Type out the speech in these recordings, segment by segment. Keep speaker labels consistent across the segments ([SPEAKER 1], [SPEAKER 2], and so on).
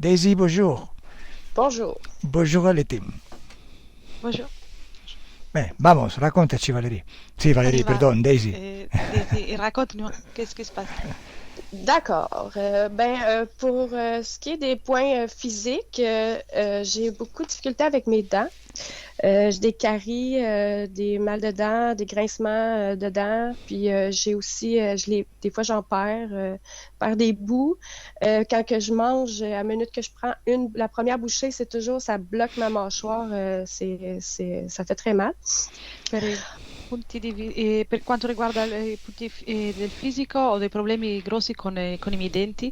[SPEAKER 1] Daisy, bonjour.
[SPEAKER 2] Bonjour.
[SPEAKER 1] Bonjour alle team.
[SPEAKER 3] Bonjour.
[SPEAKER 1] Vamos, raccontaci Valerie. Sì,
[SPEAKER 3] On y
[SPEAKER 1] Valerie,
[SPEAKER 3] va.
[SPEAKER 1] pardon, Daisy.
[SPEAKER 3] Daisy, raconte-nous, qu'est-ce qui se passe?
[SPEAKER 2] D'accord. Pour ce qui est des points physiques, j'ai beaucoup de difficultés avec mes dents. J'ai des caries, des mal de dents, des grincements de dents. Puis j'ai aussi, des fois j'en perds des bouts. Quand que je mange, à la minute que je prends la première bouchée, c'est toujours, ça bloque ma mâchoire. Ça fait très mal.
[SPEAKER 3] Per i per quanto riguarda i punti del fisico, ho dei problemi grossi con i miei denti,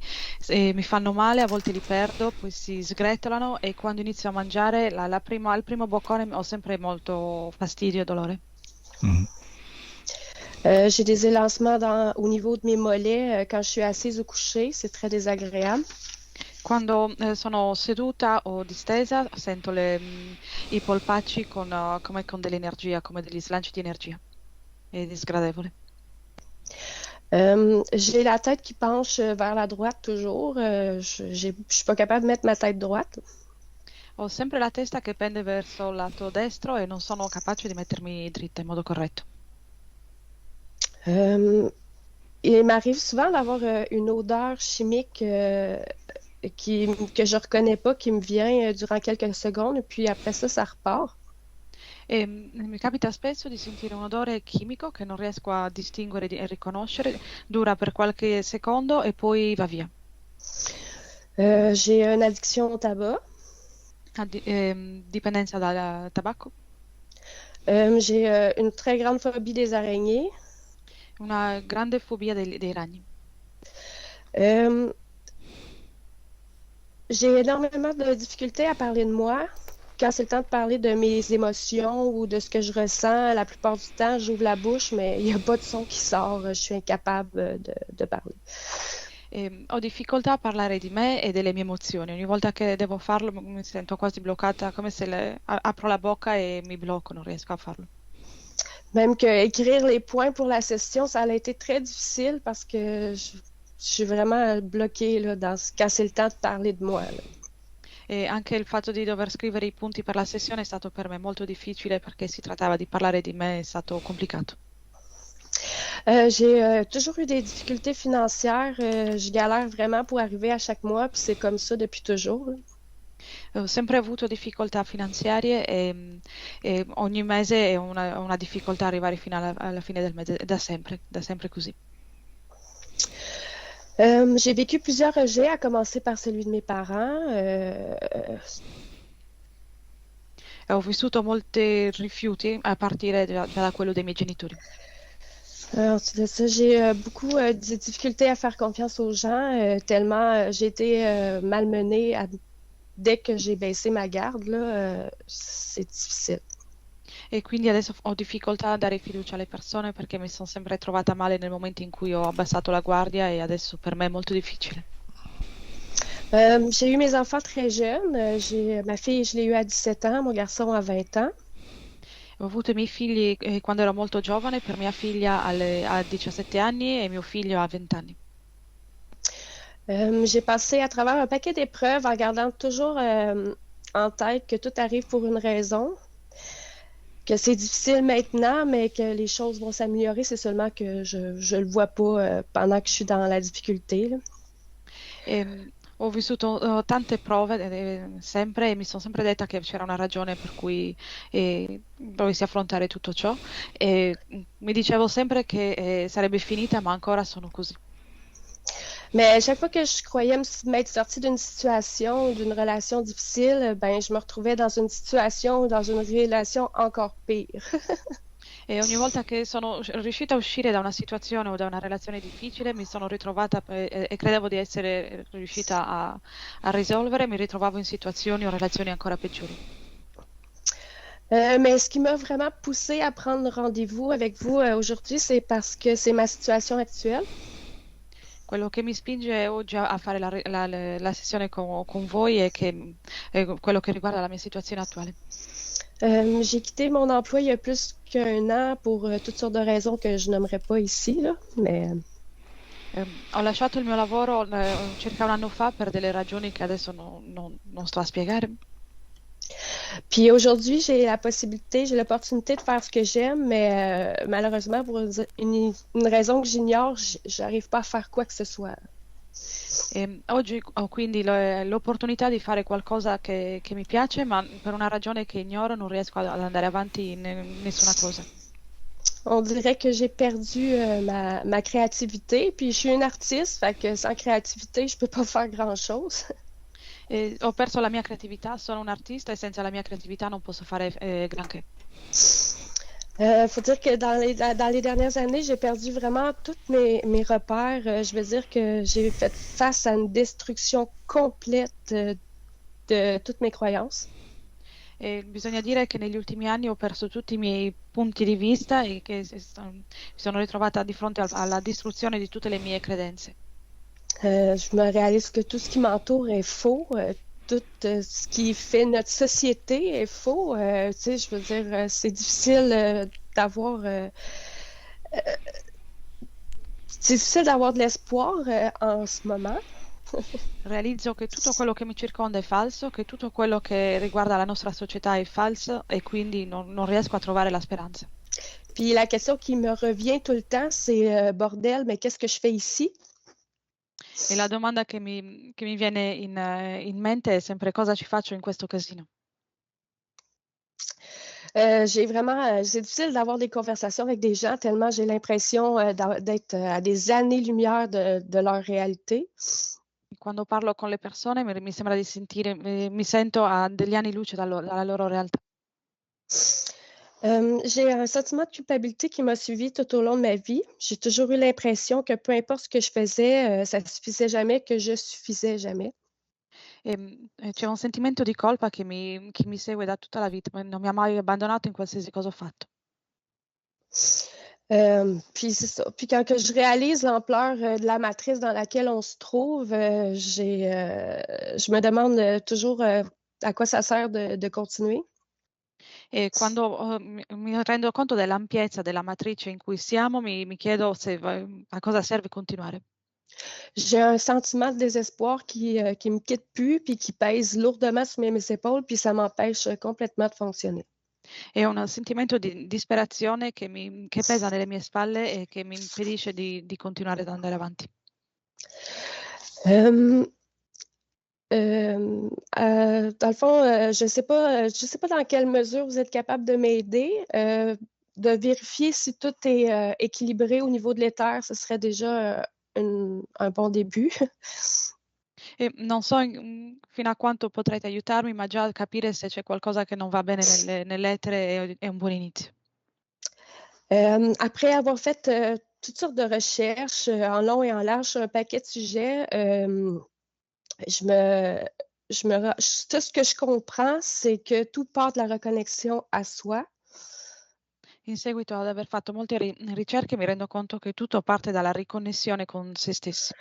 [SPEAKER 3] mi fanno male, a volte li perdo, poi si sgretolano e quando inizio a mangiare, al primo boccone ho sempre molto fastidio e dolore.
[SPEAKER 1] Mhm.
[SPEAKER 2] J'ai des élancements au niveau de mes mollets quand je suis assise ou couchée. C'est très désagréable.
[SPEAKER 3] Quando sono seduta o distesa, sento i polpacci come con dell'energia, come degli slanci di energia. È disgradevole.
[SPEAKER 2] J'ai la tête qui penche vers la droite toujours. Je suis pas capable de mettre ma tête droite.
[SPEAKER 3] Ho sempre la testa che pende verso il lato destro e non sono capace di mettermi dritta in modo corretto.
[SPEAKER 2] Euh, il m'arrive souvent d'avoir une odeur chimique que je reconnais pas, qui me vient durant quelques secondes, puis après ça, ça repart.
[SPEAKER 3] E mi capita spesso di sentire un odore chimico che non riesco a distinguere e riconoscere, dura per qualche secondo e poi va via.
[SPEAKER 2] J'ai une addiction au tabac.
[SPEAKER 3] Dipendenza dal tabacco,
[SPEAKER 2] J'ai une très grande phobie des araignées.
[SPEAKER 3] una grande fobia dei ragni.
[SPEAKER 2] Euh, j'ai énormément de difficultés à parler de moi. Quand c'est le temps de parler de mes émotions ou de ce que je ressens, la plupart du temps, j'ouvre la bouche, mais il n'y a pas de son qui sort. Je suis incapable de parler.
[SPEAKER 3] Ho difficoltà a parlare di me e delle mie emozioni. Ogni volta che devo farlo mi sento quasi bloccata, come se apro la bocca e mi blocco, non riesco a farlo.
[SPEAKER 2] Même que écrire les points pour la session, ça a été très difficile parce que je suis vraiment bloquée là, quand c'est le temps de parler de moi, là.
[SPEAKER 3] E anche il fatto di dover scrivere i punti per la sessione è stato per me molto difficile perché si trattava di parlare di me, è stato complicato.
[SPEAKER 2] J'ai toujours eu des difficultés financières. Je galère vraiment pour arriver à chaque mois, puis c'est comme ça depuis toujours, là.
[SPEAKER 3] Ho sempre avuto difficoltà finanziarie e ogni mese è una difficoltà arrivare fino alla fine del mese, da sempre così.
[SPEAKER 2] J'ai vécu plusieurs rejets, à commencer par celui de mes parents.
[SPEAKER 3] E ho vissuto molti rifiuti a partire già da quello dei miei genitori.
[SPEAKER 2] Ensuite de ça, j'ai beaucoup de difficultés à faire confiance aux gens, tellement j'ai été malmenée dès que j'ai baissé ma garde, là, c'est difficile.
[SPEAKER 3] E quindi adesso ho difficoltà a dare fiducia alle persone perché mi sono sempre trovata male nel momento in cui ho abbassato la guardia e adesso per me è molto difficile.
[SPEAKER 2] J'ai eu mes enfants très jeunes. Ma fille, je l'ai eue à 17 ans, mon garçon à 20 ans.
[SPEAKER 3] Ho avuto i miei figli quando ero molto giovane, per mia figlia a 17 anni e mio figlio a 20 anni.
[SPEAKER 2] J'ai passé à travers un paquet d'épreuves en gardant toujours en tête que tout arrive pour une raison, que c'est difficile maintenant, mais que les choses vont s'améliorer. C'est seulement que je le vois pas pendant que je suis dans la difficulté, là.
[SPEAKER 3] Ho vissuto tante prove sempre e mi sono sempre detta che c'era una ragione per cui dovessi affrontare tutto ciò e mi dicevo sempre che sarebbe finita, ma ancora sono così.
[SPEAKER 2] Mais à chaque fois que je croyais m'être sortie d'une situation ou d'une relation difficile, ben, je me retrouvais dans une situation ou dans une relation encore pire.
[SPEAKER 3] E ogni volta che sono riuscita a uscire da una situazione o da una relazione difficile, mi sono ritrovata e credevo di essere riuscita a risolvere, mi ritrovavo in situazioni o relazioni ancora peggiori.
[SPEAKER 2] Mais ce qui m'a vraiment poussée à prendre rendez-vous avec vous aujourd'hui, c'est parce que c'est ma situation actuelle.
[SPEAKER 3] Quello che mi spinge oggi a fare la sessione con voi è quello che riguarda la mia situazione attuale.
[SPEAKER 2] J'ai quitté mon emploi il y a plus qu'1 an pour toutes sortes de raisons que je nommerai pas ici, là, mais
[SPEAKER 3] Ho lasciato il mio lavoro circa un anno fa per delle ragioni che adesso non sto a spiegare.
[SPEAKER 2] Puis aujourd'hui, j'ai l'opportunité de faire ce que j'aime, mais malheureusement, pour une raison que j'ignore, j'arrive pas à faire quoi que ce soit.
[SPEAKER 3] Oggi ho quindi l'opportunità di fare qualcosa che mi piace, ma per una ragione che ignoro non riesco ad andare avanti in nessuna cosa.
[SPEAKER 2] On dirait que j'ai perdu ma créativité, puis je suis une artiste, fait que sans créativité, je peux pas faire grand-chose.
[SPEAKER 3] Ho perso la mia creatività, sono un artista e senza la mia creatività non posso fare granché.
[SPEAKER 2] Faut dire que dans les dernières années, j'ai perdu vraiment tous mes repères. Je veux dire que j'ai fait face à une destruction complète de toutes mes croyances.
[SPEAKER 3] E bisogna dire che negli ultimi anni ho perso tutti i miei punti di vista e che mi sono ritrovata di fronte alla distruzione di tutte le mie credenze.
[SPEAKER 2] Je me réalise que tout ce qui m'entoure est faux. Tout ce qui fait notre société est faux. Tu sais, je veux dire, c'est difficile d'avoir... c'est difficile d'avoir de l'espoir en ce moment.
[SPEAKER 3] Realizzo che tutto quello che mi circonda è falso, che tutto quello che riguarda la nostra società è falso e quindi non riesco a trovare la speranza.
[SPEAKER 2] Puis la question qui me revient tout le temps, c'est bordel, mais qu'est-ce que je fais ici?
[SPEAKER 3] E la domanda che mi viene in mente è sempre cosa ci faccio in questo casino.
[SPEAKER 2] C'est difficile d'avoir des conversations avec des gens tellement j'ai l'impression d'être à des années-lumière de leur réalité.
[SPEAKER 3] Quando parlo con le persone mi sembra di sentire, mi sento a degli anni luce dalla loro realtà.
[SPEAKER 2] J'ai un sentiment de culpabilité qui m'a suivi tout au long de ma vie. J'ai toujours eu l'impression que peu importe ce que je faisais, ça suffisait jamais, que je suffisais jamais.
[SPEAKER 3] C'è un sentimento di colpa che mi segue da tutta la vita, ma non mi ha mai abbandonato in qualsiasi cosa ho fatto.
[SPEAKER 2] Puis c'est ça. Puis quand que je réalise l'ampleur de la matrice dans laquelle on se trouve, je me demande toujours à quoi ça sert de continuer.
[SPEAKER 3] E quando mi rendo conto dell'ampiezza della matrice in cui siamo, mi chiedo a cosa serve continuare.
[SPEAKER 2] J'ai un sentiment de désespoir qui me quitte plus, puis qui pèse lourdement sur mes épaules, puis ça m'empêche complètement de fonctionner.
[SPEAKER 3] È un sentimento di disperazione che pesa nelle mie spalle e che mi impedisce di continuare ad andare avanti.
[SPEAKER 2] Dans le fond, je sais pas dans quelle mesure vous êtes capable de m'aider, de vérifier si tout est équilibré au niveau de l'éther, ce serait déjà un bon début.
[SPEAKER 3] E non so fino a quanto potrete aiutarmi, ma già capire se c'è qualcosa che non va bene nell'etere è un buon inizio.
[SPEAKER 2] Après avoir fait toutes sortes de recherches en long et en large sur un paquet de sujets, tout ce que je comprends, c'est que tout part de la reconnexion à soi.
[SPEAKER 3] In seguito ad aver fatto molte ricerche mi rendo conto che tutto parte dalla riconnessione con se stessi.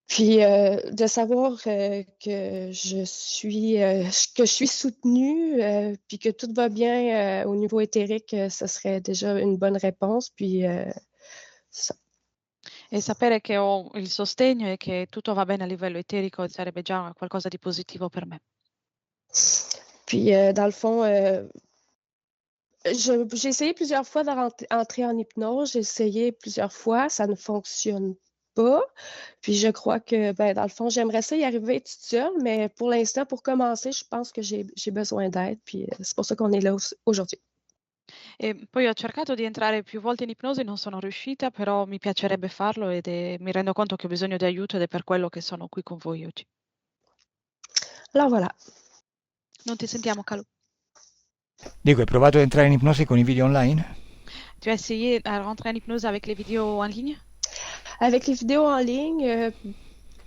[SPEAKER 2] Puis de savoir que je suis soutenue, puis que tout va bien au niveau éthérique, ce serait déjà une bonne réponse. Puis ça.
[SPEAKER 3] E sapere che ho il sostegno e che tutto va bene a livello eterico sarebbe già qualcosa di positivo per me.
[SPEAKER 2] Puis dans le fond, j'ai essayé plusieurs fois d'entrer en hypnose, j'ai essayé plusieurs fois, ça ne fonctionne pas. Puis je crois que, dans le fond, j'aimerais ça y arriver toute seule, mais pour l'instant, pour commencer, je pense que j'ai besoin d'aide, puis c'est pour ça qu'on est là aujourd'hui.
[SPEAKER 3] E poi ho cercato di entrare più volte in ipnosi, non sono riuscita, però mi piacerebbe farlo mi rendo conto che ho bisogno di aiuto ed è per quello che sono qui con voi oggi.
[SPEAKER 2] Alors voilà.
[SPEAKER 3] Non ti sentiamo, Calù.
[SPEAKER 1] Dico, hai provato ad entrare in ipnosi con i video online?
[SPEAKER 3] Tu as essayé à rentrer en hypnose avec les vidéos en ligne?
[SPEAKER 2] Avec les vidéos en ligne,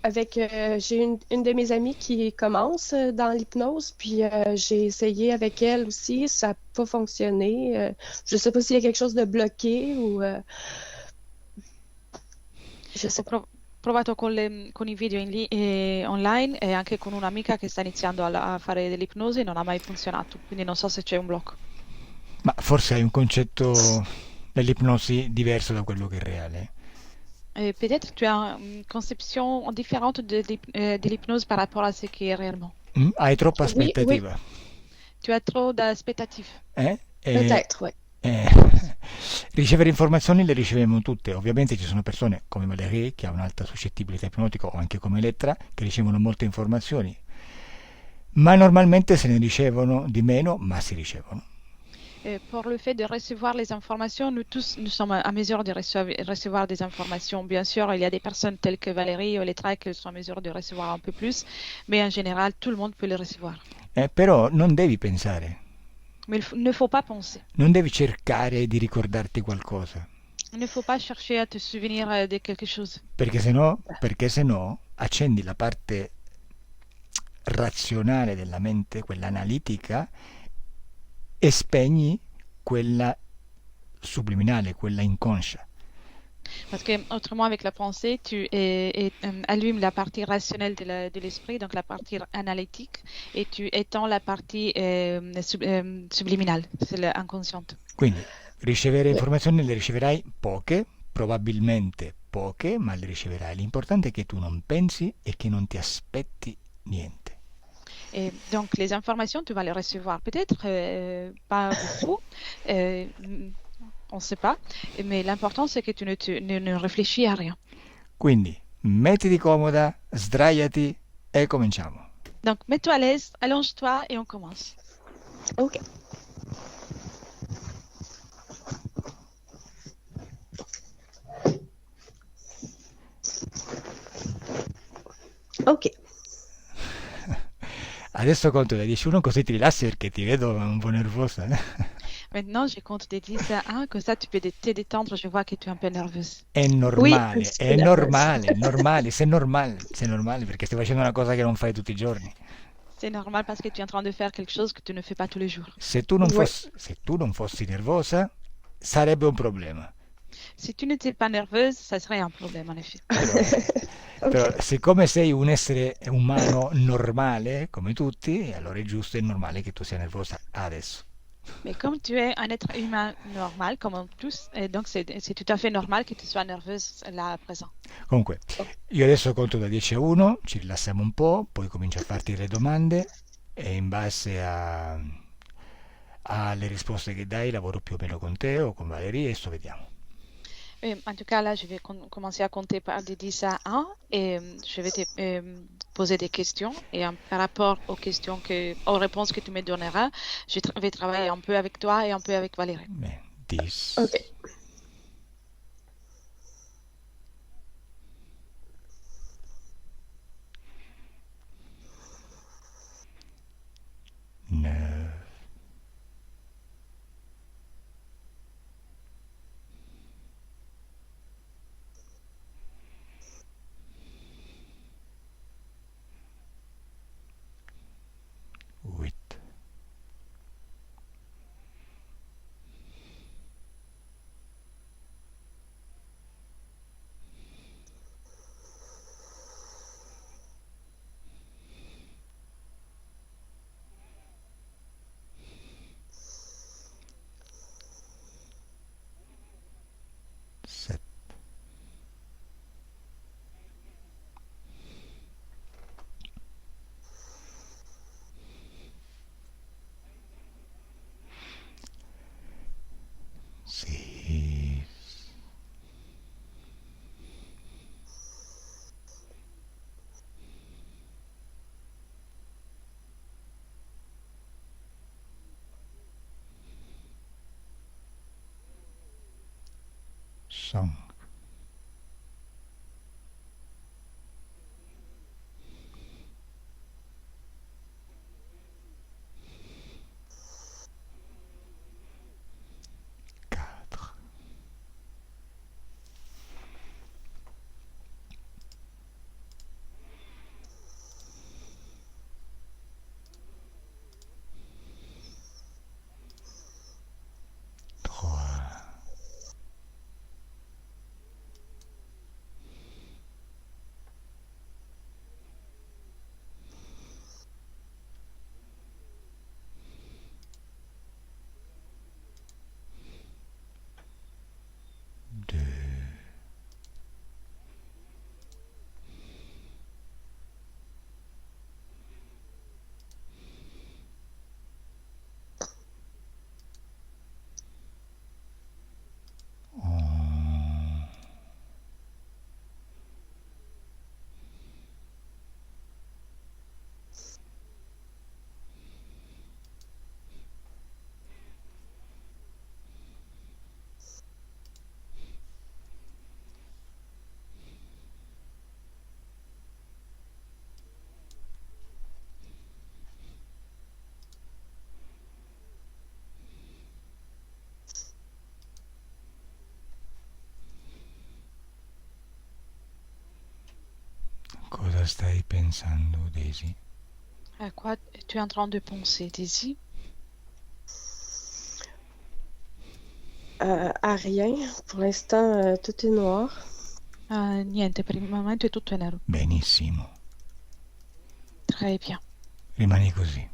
[SPEAKER 2] j'ai une de mes amies qui commence dans l'hypnose, puis j'ai essayé avec elle aussi, ça n'a pas fonctionné. Je ne sais pas s'il y a quelque chose de bloqué ou je sais pas.
[SPEAKER 3] Ho provato con i video online e anche con un'amica che sta iniziando a fare dell'ipnosi, non ha mai funzionato, quindi non so se c'è un blocco.
[SPEAKER 1] Ma forse hai un concetto dell'ipnosi diverso da quello che è reale.
[SPEAKER 3] Peut-être tu as une conception différente de l'hypnose par rapport à ce qui est réellement.
[SPEAKER 1] Hai troppa
[SPEAKER 2] Oui, oui,
[SPEAKER 1] aspettativa.
[SPEAKER 3] Tu as trop d'expectatives.
[SPEAKER 1] Eh?
[SPEAKER 2] peut-être, oui.
[SPEAKER 1] Eh, ricevere informazioni le riceviamo tutte, ovviamente ci sono persone come Valerie che ha un'alta suscettibilità ipnotica o anche come Elettra che ricevono molte informazioni, ma normalmente se ne ricevono di meno, ma si ricevono.
[SPEAKER 3] Pour le fait de recevoir les informations, nous tous, nous sommes à mesure de recevoir des informations. Bien sûr, il y a des personnes telles que Valérie ou Letra qui sont en mesure de recevoir un peu plus, mais en général, tout le monde peut les recevoir.
[SPEAKER 1] Però non devi pensare,
[SPEAKER 3] Mais il ne faut pas penser.
[SPEAKER 1] non devi cercare di ricordarti qualcosa,
[SPEAKER 3] Il ne faut pas chercher à te souvenir de quelque chose.
[SPEAKER 1] perché se no accendi la parte razionale della mente, quella analitica, e spegni quella subliminale, quella inconscia.
[SPEAKER 3] Parce que, autrement, avec la pensée, allumes la partie rationnelle de l'esprit, donc la partie analytique, et tu étends la partie subliminale, c'est l'inconsciente.
[SPEAKER 1] Quindi ricevere informazioni le riceverai poche, probabilmente poche, ma le riceverai. L'importante è che tu non pensi e che non ti aspetti niente.
[SPEAKER 3] Et donc, les informations, tu vas les recevoir. Peut-être pas beaucoup, on ne sait pas, mais l'important, c'est que tu ne réfléchis à rien.
[SPEAKER 1] Quindi mettiti comoda, sdraiati e cominciamo.
[SPEAKER 3] Donc, mets-toi à l'aise, allonge-toi et on commence.
[SPEAKER 2] OK. OK.
[SPEAKER 1] Adesso conto da 10-1 così ti rilassi perché ti vedo un po' nervosa.
[SPEAKER 3] Maintenant, je compte de 10 à 1, comme ça tu peux te détendre. Je vois que tu es un peu nerveuse.
[SPEAKER 1] È
[SPEAKER 2] Oui,
[SPEAKER 1] normale,
[SPEAKER 2] un petit
[SPEAKER 1] è
[SPEAKER 2] peu
[SPEAKER 1] normale,
[SPEAKER 2] nerveuse.
[SPEAKER 1] normale, sei normale perché stai facendo una cosa che non fai tutti i giorni.
[SPEAKER 3] C'est normal parce que tu es en train de faire quelque chose que tu ne fais pas tous les jours.
[SPEAKER 1] Se tu non
[SPEAKER 2] Oui.
[SPEAKER 1] fossi nervosa, sarebbe un problema.
[SPEAKER 3] Si tu n'étais pas nerveuse, ça serait un problème en effet.
[SPEAKER 1] Però
[SPEAKER 2] OK.
[SPEAKER 1] siccome sei un essere umano normale, come tutti, allora è giusto e normale che tu sia nervosa adesso.
[SPEAKER 3] Mais comme tu es un être humain normal, comme tous, et donc c'est tout à fait normal que tu sois nerveuse là à présent.
[SPEAKER 1] Comunque, io adesso conto da 10 a 1, ci rilassiamo un po', poi comincio a farti le domande e in base alle risposte che dai lavoro più o meno con te o con Valerie e sto vediamo.
[SPEAKER 3] En tout cas, là, je vais commencer à compter de 10 à 1 et je vais te poser des questions. Et par rapport aux réponses que tu me donneras, je vais travailler un peu avec toi et un peu avec Valérie.
[SPEAKER 1] Bene, 10,
[SPEAKER 2] OK.
[SPEAKER 1] 9, 8, 7, 6, 5, 4, 3, Cosa stai pensando, Daisy?
[SPEAKER 3] À quoi tu es en train de penser, Daisy?
[SPEAKER 2] À rien. Pour l'instant, tout est noir.
[SPEAKER 3] Niente, per il momento è tutto nero.
[SPEAKER 1] Benissimo.
[SPEAKER 3] Très bien.
[SPEAKER 1] Rimani così,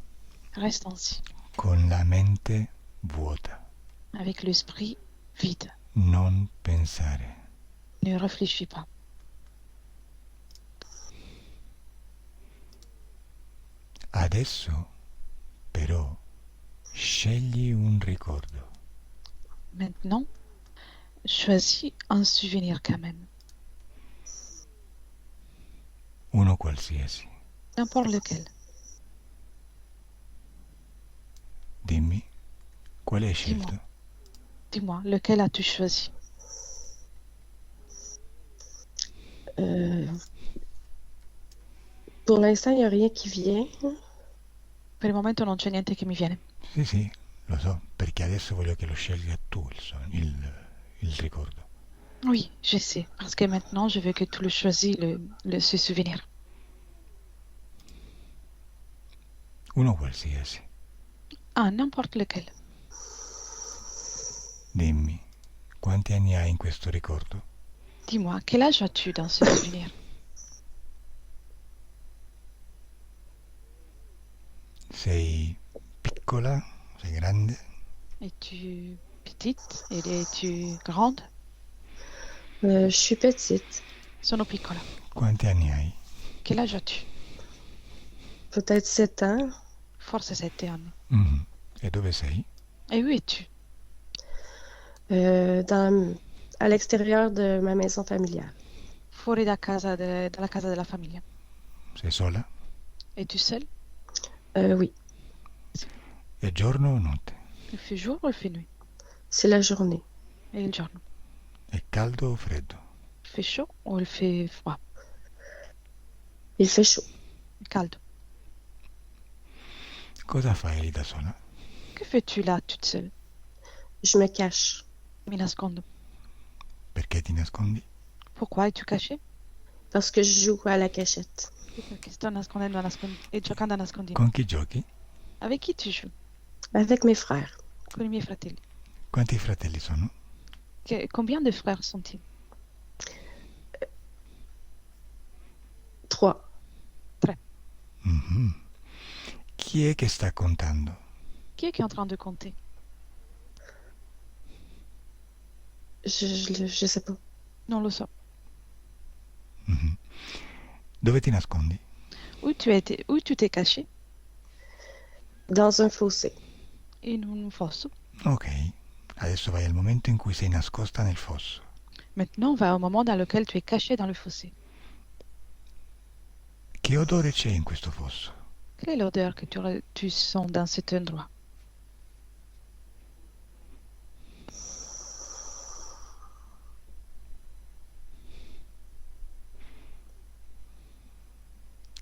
[SPEAKER 3] Reste ainsi,
[SPEAKER 1] con la mente vuota.
[SPEAKER 3] avec l'esprit vide.
[SPEAKER 1] Non pensare.
[SPEAKER 3] Ne réfléchis pas.
[SPEAKER 1] Adesso, però, scegli un ricordo.
[SPEAKER 3] Maintenant, choisis un souvenir quand même.
[SPEAKER 1] Uno qualsiasi.
[SPEAKER 3] N'importe lequel.
[SPEAKER 1] Dimmi, quale hai
[SPEAKER 3] Dis-moi.
[SPEAKER 1] scelto?
[SPEAKER 3] Dis-moi, lequel as-tu choisi?
[SPEAKER 2] Euh, pour l'instant, il n'y a rien qui vient.
[SPEAKER 3] Per il momento non c'è niente che mi viene.
[SPEAKER 1] Sì, lo so, perché adesso voglio che lo scelga tu il ricordo.
[SPEAKER 3] Oui, je sais, parce que maintenant, je veux que tu le choisis, ce souvenir.
[SPEAKER 1] Uno qualsiasi.
[SPEAKER 3] Ah, n'importe lequel.
[SPEAKER 1] Dimmi, quanti anni hai in questo ricordo?
[SPEAKER 3] Dis-moi, quel âge as-tu dans ce souvenir?
[SPEAKER 1] Sei piccola? Sei grande?
[SPEAKER 3] Es-tu petite? Es-tu grande?
[SPEAKER 2] Je suis petite.
[SPEAKER 3] Sono piccola.
[SPEAKER 1] Quanti anni hai?
[SPEAKER 3] Quel âge as-tu?
[SPEAKER 2] Peut-être 7 ans.
[SPEAKER 3] Forse 7 anni.
[SPEAKER 1] Mhm. E dove sei?
[SPEAKER 3] Et où es-tu?
[SPEAKER 2] À l'extérieur de ma maison familiale.
[SPEAKER 3] Fuori dalla casa della famiglia.
[SPEAKER 1] Sei sola?
[SPEAKER 3] Es-tu seule?
[SPEAKER 2] Oui,
[SPEAKER 1] È giorno o notte?
[SPEAKER 3] Il fait jour ou il fait nuit?
[SPEAKER 2] c'est la journée.
[SPEAKER 3] E il giorno?
[SPEAKER 1] È caldo o freddo?
[SPEAKER 3] Il fait chaud ou il fait froid?
[SPEAKER 2] Il fait chaud.
[SPEAKER 3] Caldo.
[SPEAKER 1] Cosa fai lì da sola?
[SPEAKER 3] Que fais-tu là, toute seule?
[SPEAKER 2] Je me cache
[SPEAKER 3] Mi nascondo.
[SPEAKER 1] Perché ti nascondi?
[SPEAKER 3] Pourquoi es-tu caché?
[SPEAKER 2] parce que je joue à la cachette.
[SPEAKER 3] Perché sto nascondendo e giocando a nascondino.
[SPEAKER 1] Con chi giochi?
[SPEAKER 3] Avec qui tu joues?
[SPEAKER 2] Avec mes frères.
[SPEAKER 3] Con i miei fratelli.
[SPEAKER 1] Quanti fratelli sono?
[SPEAKER 3] Combien de frères sont-ils?
[SPEAKER 2] 3.
[SPEAKER 1] Mhm. Chi è che sta contando?
[SPEAKER 3] Qui est en train de compter?
[SPEAKER 2] Je sais pas.
[SPEAKER 3] Non lo so.
[SPEAKER 1] Mhm. Dove ti nascondi?
[SPEAKER 3] Où tu t'es caché?
[SPEAKER 2] Dans un fossé.
[SPEAKER 3] In un fosso.
[SPEAKER 1] Ok, adesso vai al momento in cui sei nascosta nel fosso.
[SPEAKER 3] Maintenant, on va au moment dans lequel tu es caché dans le fossé.
[SPEAKER 1] Che odore c'è in questo fosso?
[SPEAKER 3] Quelle est l'odeur que tu sens dans cet endroit?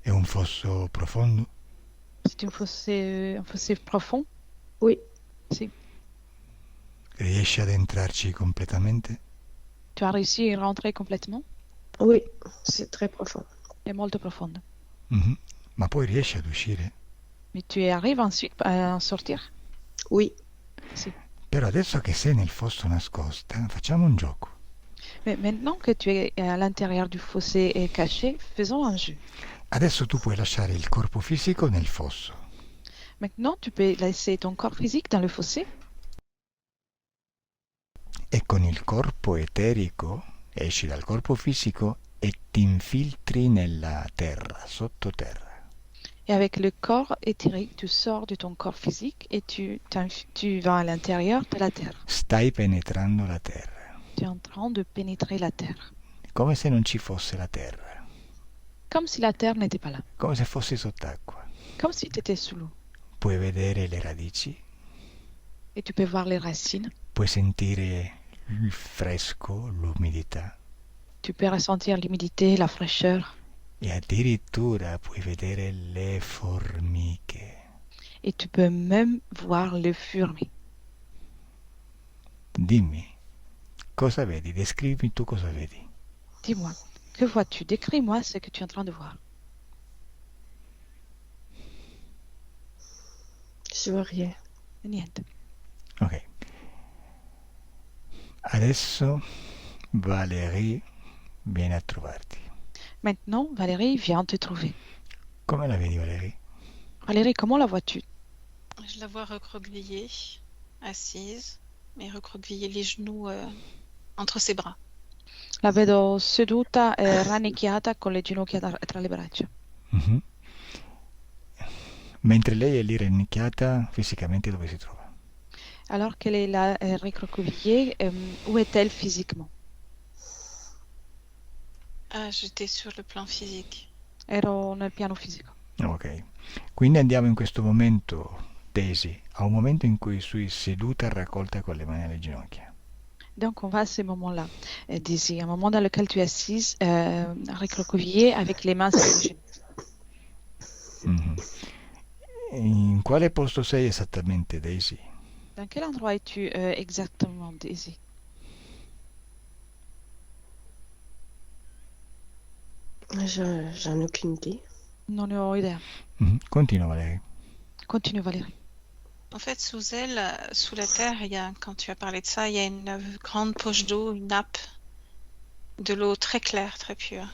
[SPEAKER 1] È un fosso profondo?
[SPEAKER 3] C'est un fossé profond?
[SPEAKER 2] Oui,
[SPEAKER 3] Sì.
[SPEAKER 1] Riesci ad entrarci completamente?
[SPEAKER 3] Tu as réussi à rentrer complètement?
[SPEAKER 2] oui, c'est très profond.
[SPEAKER 3] È molto profondo.
[SPEAKER 1] Mhm. Ma poi riesci ad uscire?
[SPEAKER 3] Mais tu arrives ensuite à en sortir?
[SPEAKER 2] Oui,
[SPEAKER 3] Sì.
[SPEAKER 1] Però adesso che sei nel fosso nascosta, facciamo un gioco.
[SPEAKER 3] Mais maintenant que tu es à l'intérieur du fossé et caché, faisons un jeu.
[SPEAKER 1] Adesso tu puoi lasciare il corpo fisico nel fosso
[SPEAKER 3] Maintenant, tu peux laisser ton corps physique dans le fossé
[SPEAKER 1] e con il corpo eterico esci dal corpo fisico e ti infiltri nella terra, sottoterra.
[SPEAKER 3] et avec le corps éthérique, tu sors de ton corps physique et tu vas à l'intérieur de la terre.
[SPEAKER 1] Stai penetrando la terra,
[SPEAKER 3] Tu es en train de pénétrer la terre.
[SPEAKER 1] come se non ci fosse la terra,
[SPEAKER 3] Comme si la terre n'était pas là.
[SPEAKER 1] come se fossi sott'acqua.
[SPEAKER 3] Comme si tu étais sous l'eau.
[SPEAKER 1] Puoi vedere le radici,
[SPEAKER 3] Et tu peux voir les racines.
[SPEAKER 1] puoi sentire il fresco, l'umidità
[SPEAKER 3] Tu peux ressentir l'humidité, la fraîcheur.
[SPEAKER 1] e addirittura puoi vedere le formiche.
[SPEAKER 3] Et tu peux même voir le fourmi.
[SPEAKER 1] Dimmi, cosa vedi? Descrivimi tu cosa vedi.
[SPEAKER 3] Dis-moi, que vois-tu? Décris-moi ce que tu es en train de voir.
[SPEAKER 2] Je vois rien.
[SPEAKER 3] Niente.
[SPEAKER 1] Ok. Adesso Valérie viene a trovarti.
[SPEAKER 3] Maintenant, Valérie vient te trouver.
[SPEAKER 1] Come la vedi Valérie?
[SPEAKER 3] Valérie, comment la vois-tu?
[SPEAKER 4] Je la vois recroquevillée, assise, mais recroqueviller les genoux entre ses bras.
[SPEAKER 3] La vedo seduta e rannicchiata con le ginocchia tra le braccia.
[SPEAKER 1] Mhm. Mentre lei è lì rannicchiata, fisicamente dove si trova?
[SPEAKER 3] Alors qu'elle est là recroquevillée, où est-elle physiquement?
[SPEAKER 4] Ah, j'étais sur le plan physique.
[SPEAKER 3] Ero nel piano fisico.
[SPEAKER 1] Ok. Quindi andiamo in questo momento, Daisy, a un momento in cui sei seduta raccolta con le mani alle ginocchia.
[SPEAKER 3] Donc, on va à ce moment-là, Daisy, un moment dans lequel tu es assise, recroquevillée avec les mains sur les genoux.
[SPEAKER 1] Mhm. In quale posto sei esattamente, Daisy?
[SPEAKER 3] Dans quel endroit es-tu exactement, Daisy?
[SPEAKER 2] J'en ai aucune idée.
[SPEAKER 3] Non ne ho idea.
[SPEAKER 1] Mhm. Continua, Valerie.
[SPEAKER 3] Continue, Valérie.
[SPEAKER 4] En fait, sous elle, sous la terre, quand tu as parlé de ça, il y a une grande poche d'eau, une nappe, de l'eau très claire, très pure.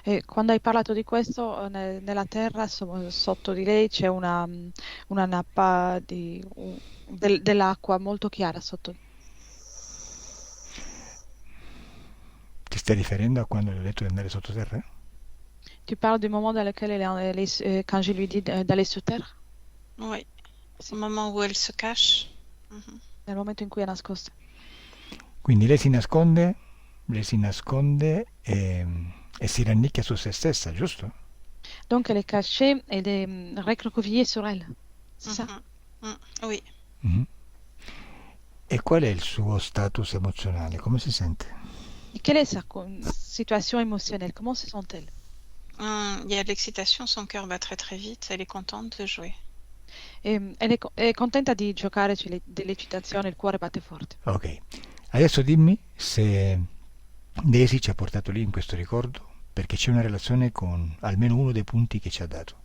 [SPEAKER 3] E quando hai parlato di questo, nella terra sotto di lei c'è una nappa dell'acqua molto chiara sotto.
[SPEAKER 1] Ti stai riferendo a quando le ho detto di andare sottoterra?
[SPEAKER 3] Tu parles du moment dans lequel quand je lui dis d'aller sous terre,
[SPEAKER 4] Oui, c'est le moment où elle se cache. Mhm.
[SPEAKER 3] nel momento in cui è nascosta.
[SPEAKER 1] Quindi lei si nasconde e si rannicchia su se stessa, giusto?
[SPEAKER 3] Donc elle est cachée et est recroquevillée sur elle. C'est ça?
[SPEAKER 4] Mhm. Mm, oui.
[SPEAKER 1] Mhm. E qual è il suo status emozionale? Come si sente?
[SPEAKER 3] Et quelle est sa situation émotionnelle? Comment se sent-elle?
[SPEAKER 4] Il y a de l'excitation, son cœur bat très très vite, elle est contente de jouer.
[SPEAKER 3] È contenta di giocare, c'è dell'eccitazione, il cuore batte forte.
[SPEAKER 1] Ok, adesso dimmi se Daisy ci ha portato lì in questo ricordo, perché c'è una relazione con almeno uno dei punti che ci ha dato.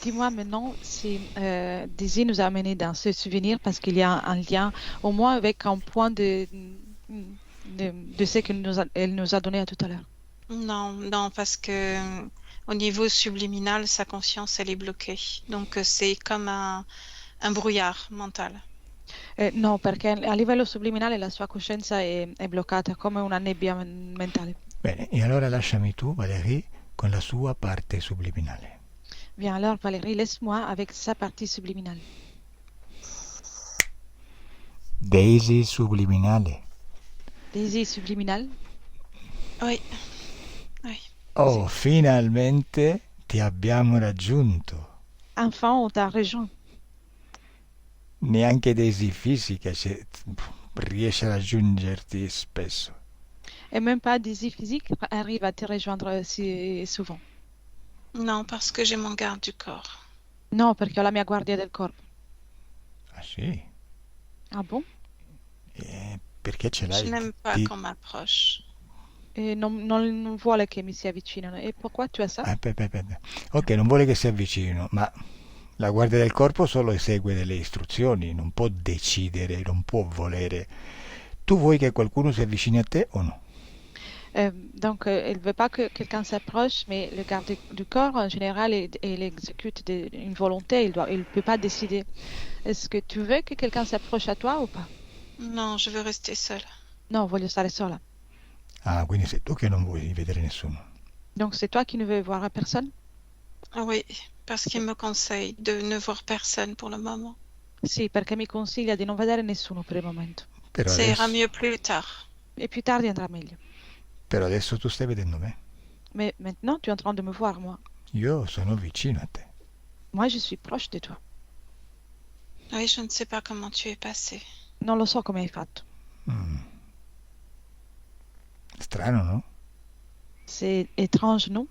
[SPEAKER 3] Dis-moi maintenant si Daisy nous a amenés dans ce souvenir parce qu'il y a un lien au moins avec un point de ce qu'elle nous a donné à tout à l'heure.
[SPEAKER 4] Non, non, parce que au niveau subliminal, sa conscience, elle est bloquée. Donc c'est comme un brouillard mental.
[SPEAKER 3] No, perché a livello subliminale la sua coscienza è bloccata come una nebbia mentale.
[SPEAKER 1] Bene, e allora lasciami tu, Valérie, con la sua parte subliminale.
[SPEAKER 3] Bien, alors Valérie, laisse-moi avec sa partie subliminale.
[SPEAKER 1] Daisy subliminale.
[SPEAKER 3] Daisy subliminale.
[SPEAKER 4] Oui, oui.
[SPEAKER 1] Oh, finalmente ti abbiamo raggiunto.
[SPEAKER 3] Enfin, on t'a rejoint.
[SPEAKER 1] Neanche Daisy fisica riesce a raggiungerti spesso.
[SPEAKER 3] Et même pas Daisy physique arrive à te rejoindre si souvent.
[SPEAKER 4] Non, parce que j'ai mon garde du corps.
[SPEAKER 3] No, perché ho la mia guardia del corpo.
[SPEAKER 1] Ah sì?
[SPEAKER 3] Ah bon?
[SPEAKER 1] Perché ce l'hai?
[SPEAKER 4] Je n'aime pas qu'on m'approche.
[SPEAKER 3] E non vuole che mi si avvicinino. E pourquoi tu as ça?
[SPEAKER 1] Aspetta. Ok, non vuole che si avvicino, ma la guardia del corpo solo esegue delle istruzioni, non può decidere, non può volere. Tu vuoi che qualcuno si avvicini a te o no?
[SPEAKER 3] Donc, elle ne veut pas que quelqu'un s'approche, mais le garde du corps, en général, il exécute une volonté, il ne peut pas décider. Est-ce que tu veux que quelqu'un s'approche à toi ou pas?
[SPEAKER 4] Non, je veux rester seule.
[SPEAKER 3] No, voglio stare sola.
[SPEAKER 1] Ah, quindi sei tu che non vuoi vedere nessuno.
[SPEAKER 3] Donc, c'est toi qui ne veux voir personne?
[SPEAKER 4] Ah oui, parce qu'il me conseille de ne voir personne pour le moment.
[SPEAKER 3] Sì, perché mi consiglia di non vedere nessuno per il momento.
[SPEAKER 1] Però
[SPEAKER 4] Ça ira
[SPEAKER 1] adesso,
[SPEAKER 4] mieux plus tard.
[SPEAKER 3] E più tardi andrà meglio.
[SPEAKER 1] però adesso tu stai vedendo me.
[SPEAKER 3] Mais maintenant, tu es en train de me voir, moi.
[SPEAKER 1] Io sono vicino a te.
[SPEAKER 3] Moi, je suis proche de toi.
[SPEAKER 4] Oui, je ne sais pas comment tu es passé.
[SPEAKER 3] Non lo so come hai fatto.
[SPEAKER 1] Strano, no?
[SPEAKER 3] C'est étrange, non?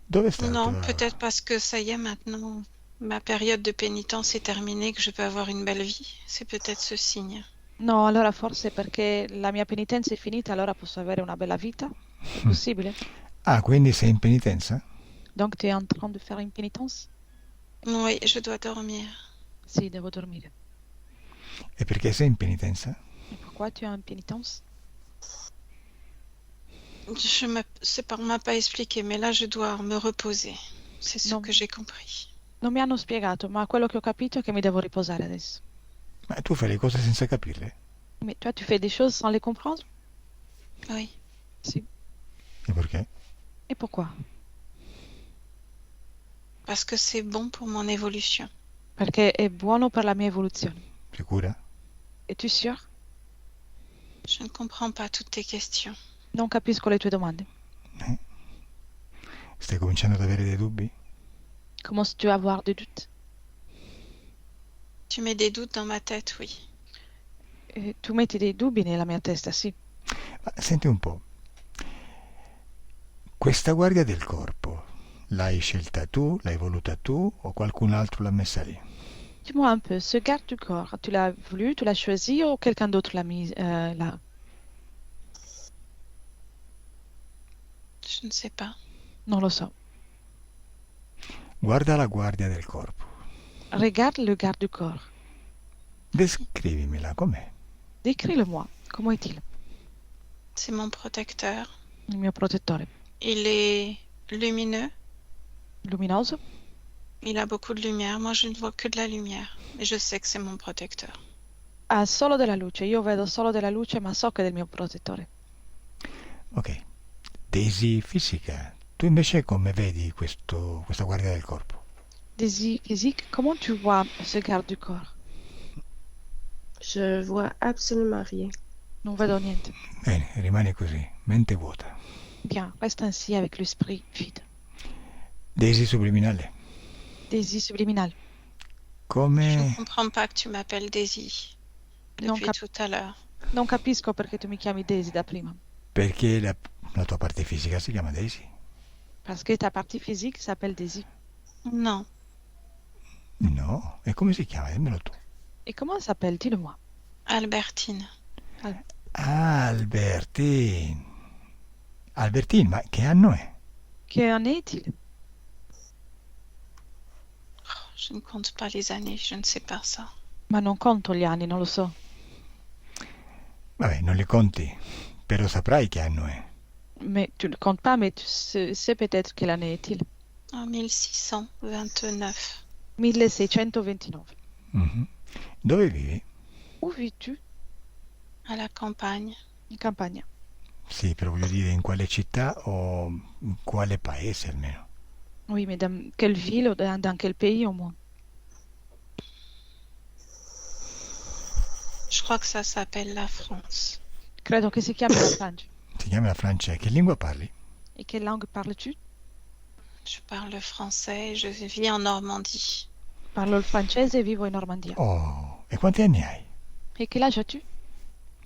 [SPEAKER 1] Dove sta?
[SPEAKER 4] Non, peut-être parce que ça y est maintenant, ma période de pénitence est terminée, que je peux avoir une belle vie. C'est peut-être ce signe.
[SPEAKER 3] No, allora forse perché la mia penitenza è finita, allora posso avere una bella vita? È possibile?
[SPEAKER 1] Ah, quindi sei in penitenza?
[SPEAKER 3] Donc tu es en train de faire une pénitence?
[SPEAKER 4] Oui, je dois dormir.
[SPEAKER 3] Sì, devo dormire.
[SPEAKER 1] E perché sei in penitenza?
[SPEAKER 3] Et pourquoi tu es en pénitence?
[SPEAKER 4] C'est pas, on m'a pas expliqué, mais là, je dois me reposer. C'est ce
[SPEAKER 3] Non,
[SPEAKER 4] que j'ai compris.
[SPEAKER 3] non mi hanno spiegato, ma quello che ho capito è che mi devo riposare adesso.
[SPEAKER 1] Ma tu fai le cose senza capirle?
[SPEAKER 3] Mais toi, tu fais des choses sans les comprendre?
[SPEAKER 4] Oui,
[SPEAKER 3] Sì.
[SPEAKER 1] E perché?
[SPEAKER 3] Et pourquoi?
[SPEAKER 4] parce que c'est bon pour mon évolution.
[SPEAKER 3] Perché è buono per la mia evoluzione.
[SPEAKER 1] Sicura?
[SPEAKER 3] Es-tu sûr?
[SPEAKER 4] Je ne comprends pas toutes tes questions.
[SPEAKER 3] Non capisco le tue domande.
[SPEAKER 1] Eh? Stai cominciando ad avere dei dubbi?
[SPEAKER 3] Commences-tu à avoir des doutes?
[SPEAKER 4] Tu mets des doutes dans ma tête, oui.
[SPEAKER 3] Tu metti dei dubbi nella mia testa, sì.
[SPEAKER 1] Ma senti un po', questa guardia del corpo, l'hai scelta tu, l'hai voluta tu o qualcun altro l'ha messa lì?
[SPEAKER 3] Dis-moi un peu, ce garde du corps, tu l'as voulu, tu l'as choisi ou quelqu'un d'autre l'a mis là?
[SPEAKER 4] Je ne sais pas.
[SPEAKER 3] Non lo so.
[SPEAKER 1] Guarda la guardia del corpo.
[SPEAKER 3] Regarde le garde du corps.
[SPEAKER 1] Descrivimela com'è.
[SPEAKER 3] Décris-le-moi. Comment est-il?
[SPEAKER 4] C'est mon protecteur.
[SPEAKER 3] Il mio protettore.
[SPEAKER 4] Il est lumineux.
[SPEAKER 3] Luminoso?
[SPEAKER 4] Il a beaucoup de lumière. Moi, je ne vois que de la lumière. Mais je sais que c'est mon protecteur.
[SPEAKER 3] Ha solo della luce. Io vedo solo della luce, ma so che è del mio protettore.
[SPEAKER 1] Ok. Daisy fisica. Tu invece come vedi questa guardia del corpo?
[SPEAKER 3] Daisy physique, comment tu vois ce garde du corps?
[SPEAKER 2] Je vois absolument rien.
[SPEAKER 3] Non vedo niente.
[SPEAKER 1] Bene, rimani così, mente vuota.
[SPEAKER 3] Bien, reste ainsi avec l'esprit vide.
[SPEAKER 1] Daisy subliminale.
[SPEAKER 3] Daisy subliminale.
[SPEAKER 4] Je
[SPEAKER 1] Come...
[SPEAKER 4] ne comprends pas que tu m'appelles Daisy
[SPEAKER 3] Non,
[SPEAKER 4] depuis tout à l'heure.
[SPEAKER 3] non capisco perché tu mi chiami Daisy da prima.
[SPEAKER 1] Perché la tua parte fisica si chiama Daisy?
[SPEAKER 3] Parce que ta partie physique s'appelle Daisy.
[SPEAKER 4] Non,
[SPEAKER 1] No, e come si chiama? Dimmelo tu.
[SPEAKER 3] Et comment elle s'appelle? Dis-le-moi.
[SPEAKER 4] Albertine.
[SPEAKER 1] Albertine. Albertine, ma che anno è?
[SPEAKER 3] Qu'en est-il?
[SPEAKER 4] Je ne compte pas les années, je ne sais pas ça.
[SPEAKER 3] Ma non conto gli anni, non lo so.
[SPEAKER 1] Vabbè, non li conti, però saprai che anno è.
[SPEAKER 3] Mais tu ne comptes pas, mais tu sais peut-être quelle année est-il?
[SPEAKER 4] En 1629.
[SPEAKER 3] 1629.
[SPEAKER 1] Mhm. Dove vivi?
[SPEAKER 3] Où vis-tu?
[SPEAKER 4] À la campagne.
[SPEAKER 3] In campagna.
[SPEAKER 1] Sì, però voglio dire in quale città o in quale paese almeno.
[SPEAKER 3] Oui, mais dans quelle ville ou dans quel pays au moins?
[SPEAKER 4] Je crois que ça s'appelle la France.
[SPEAKER 3] Credo che si chiami la Francia.
[SPEAKER 1] Si chiama la Francia. Che lingua parli?
[SPEAKER 3] Et quelle langue parles-tu?
[SPEAKER 4] Je parle le français et je vis en Normandie.
[SPEAKER 3] Parlo il francese e vivo in Normandia.
[SPEAKER 1] Oh, e quanti anni hai?
[SPEAKER 3] Et quel âge as-tu?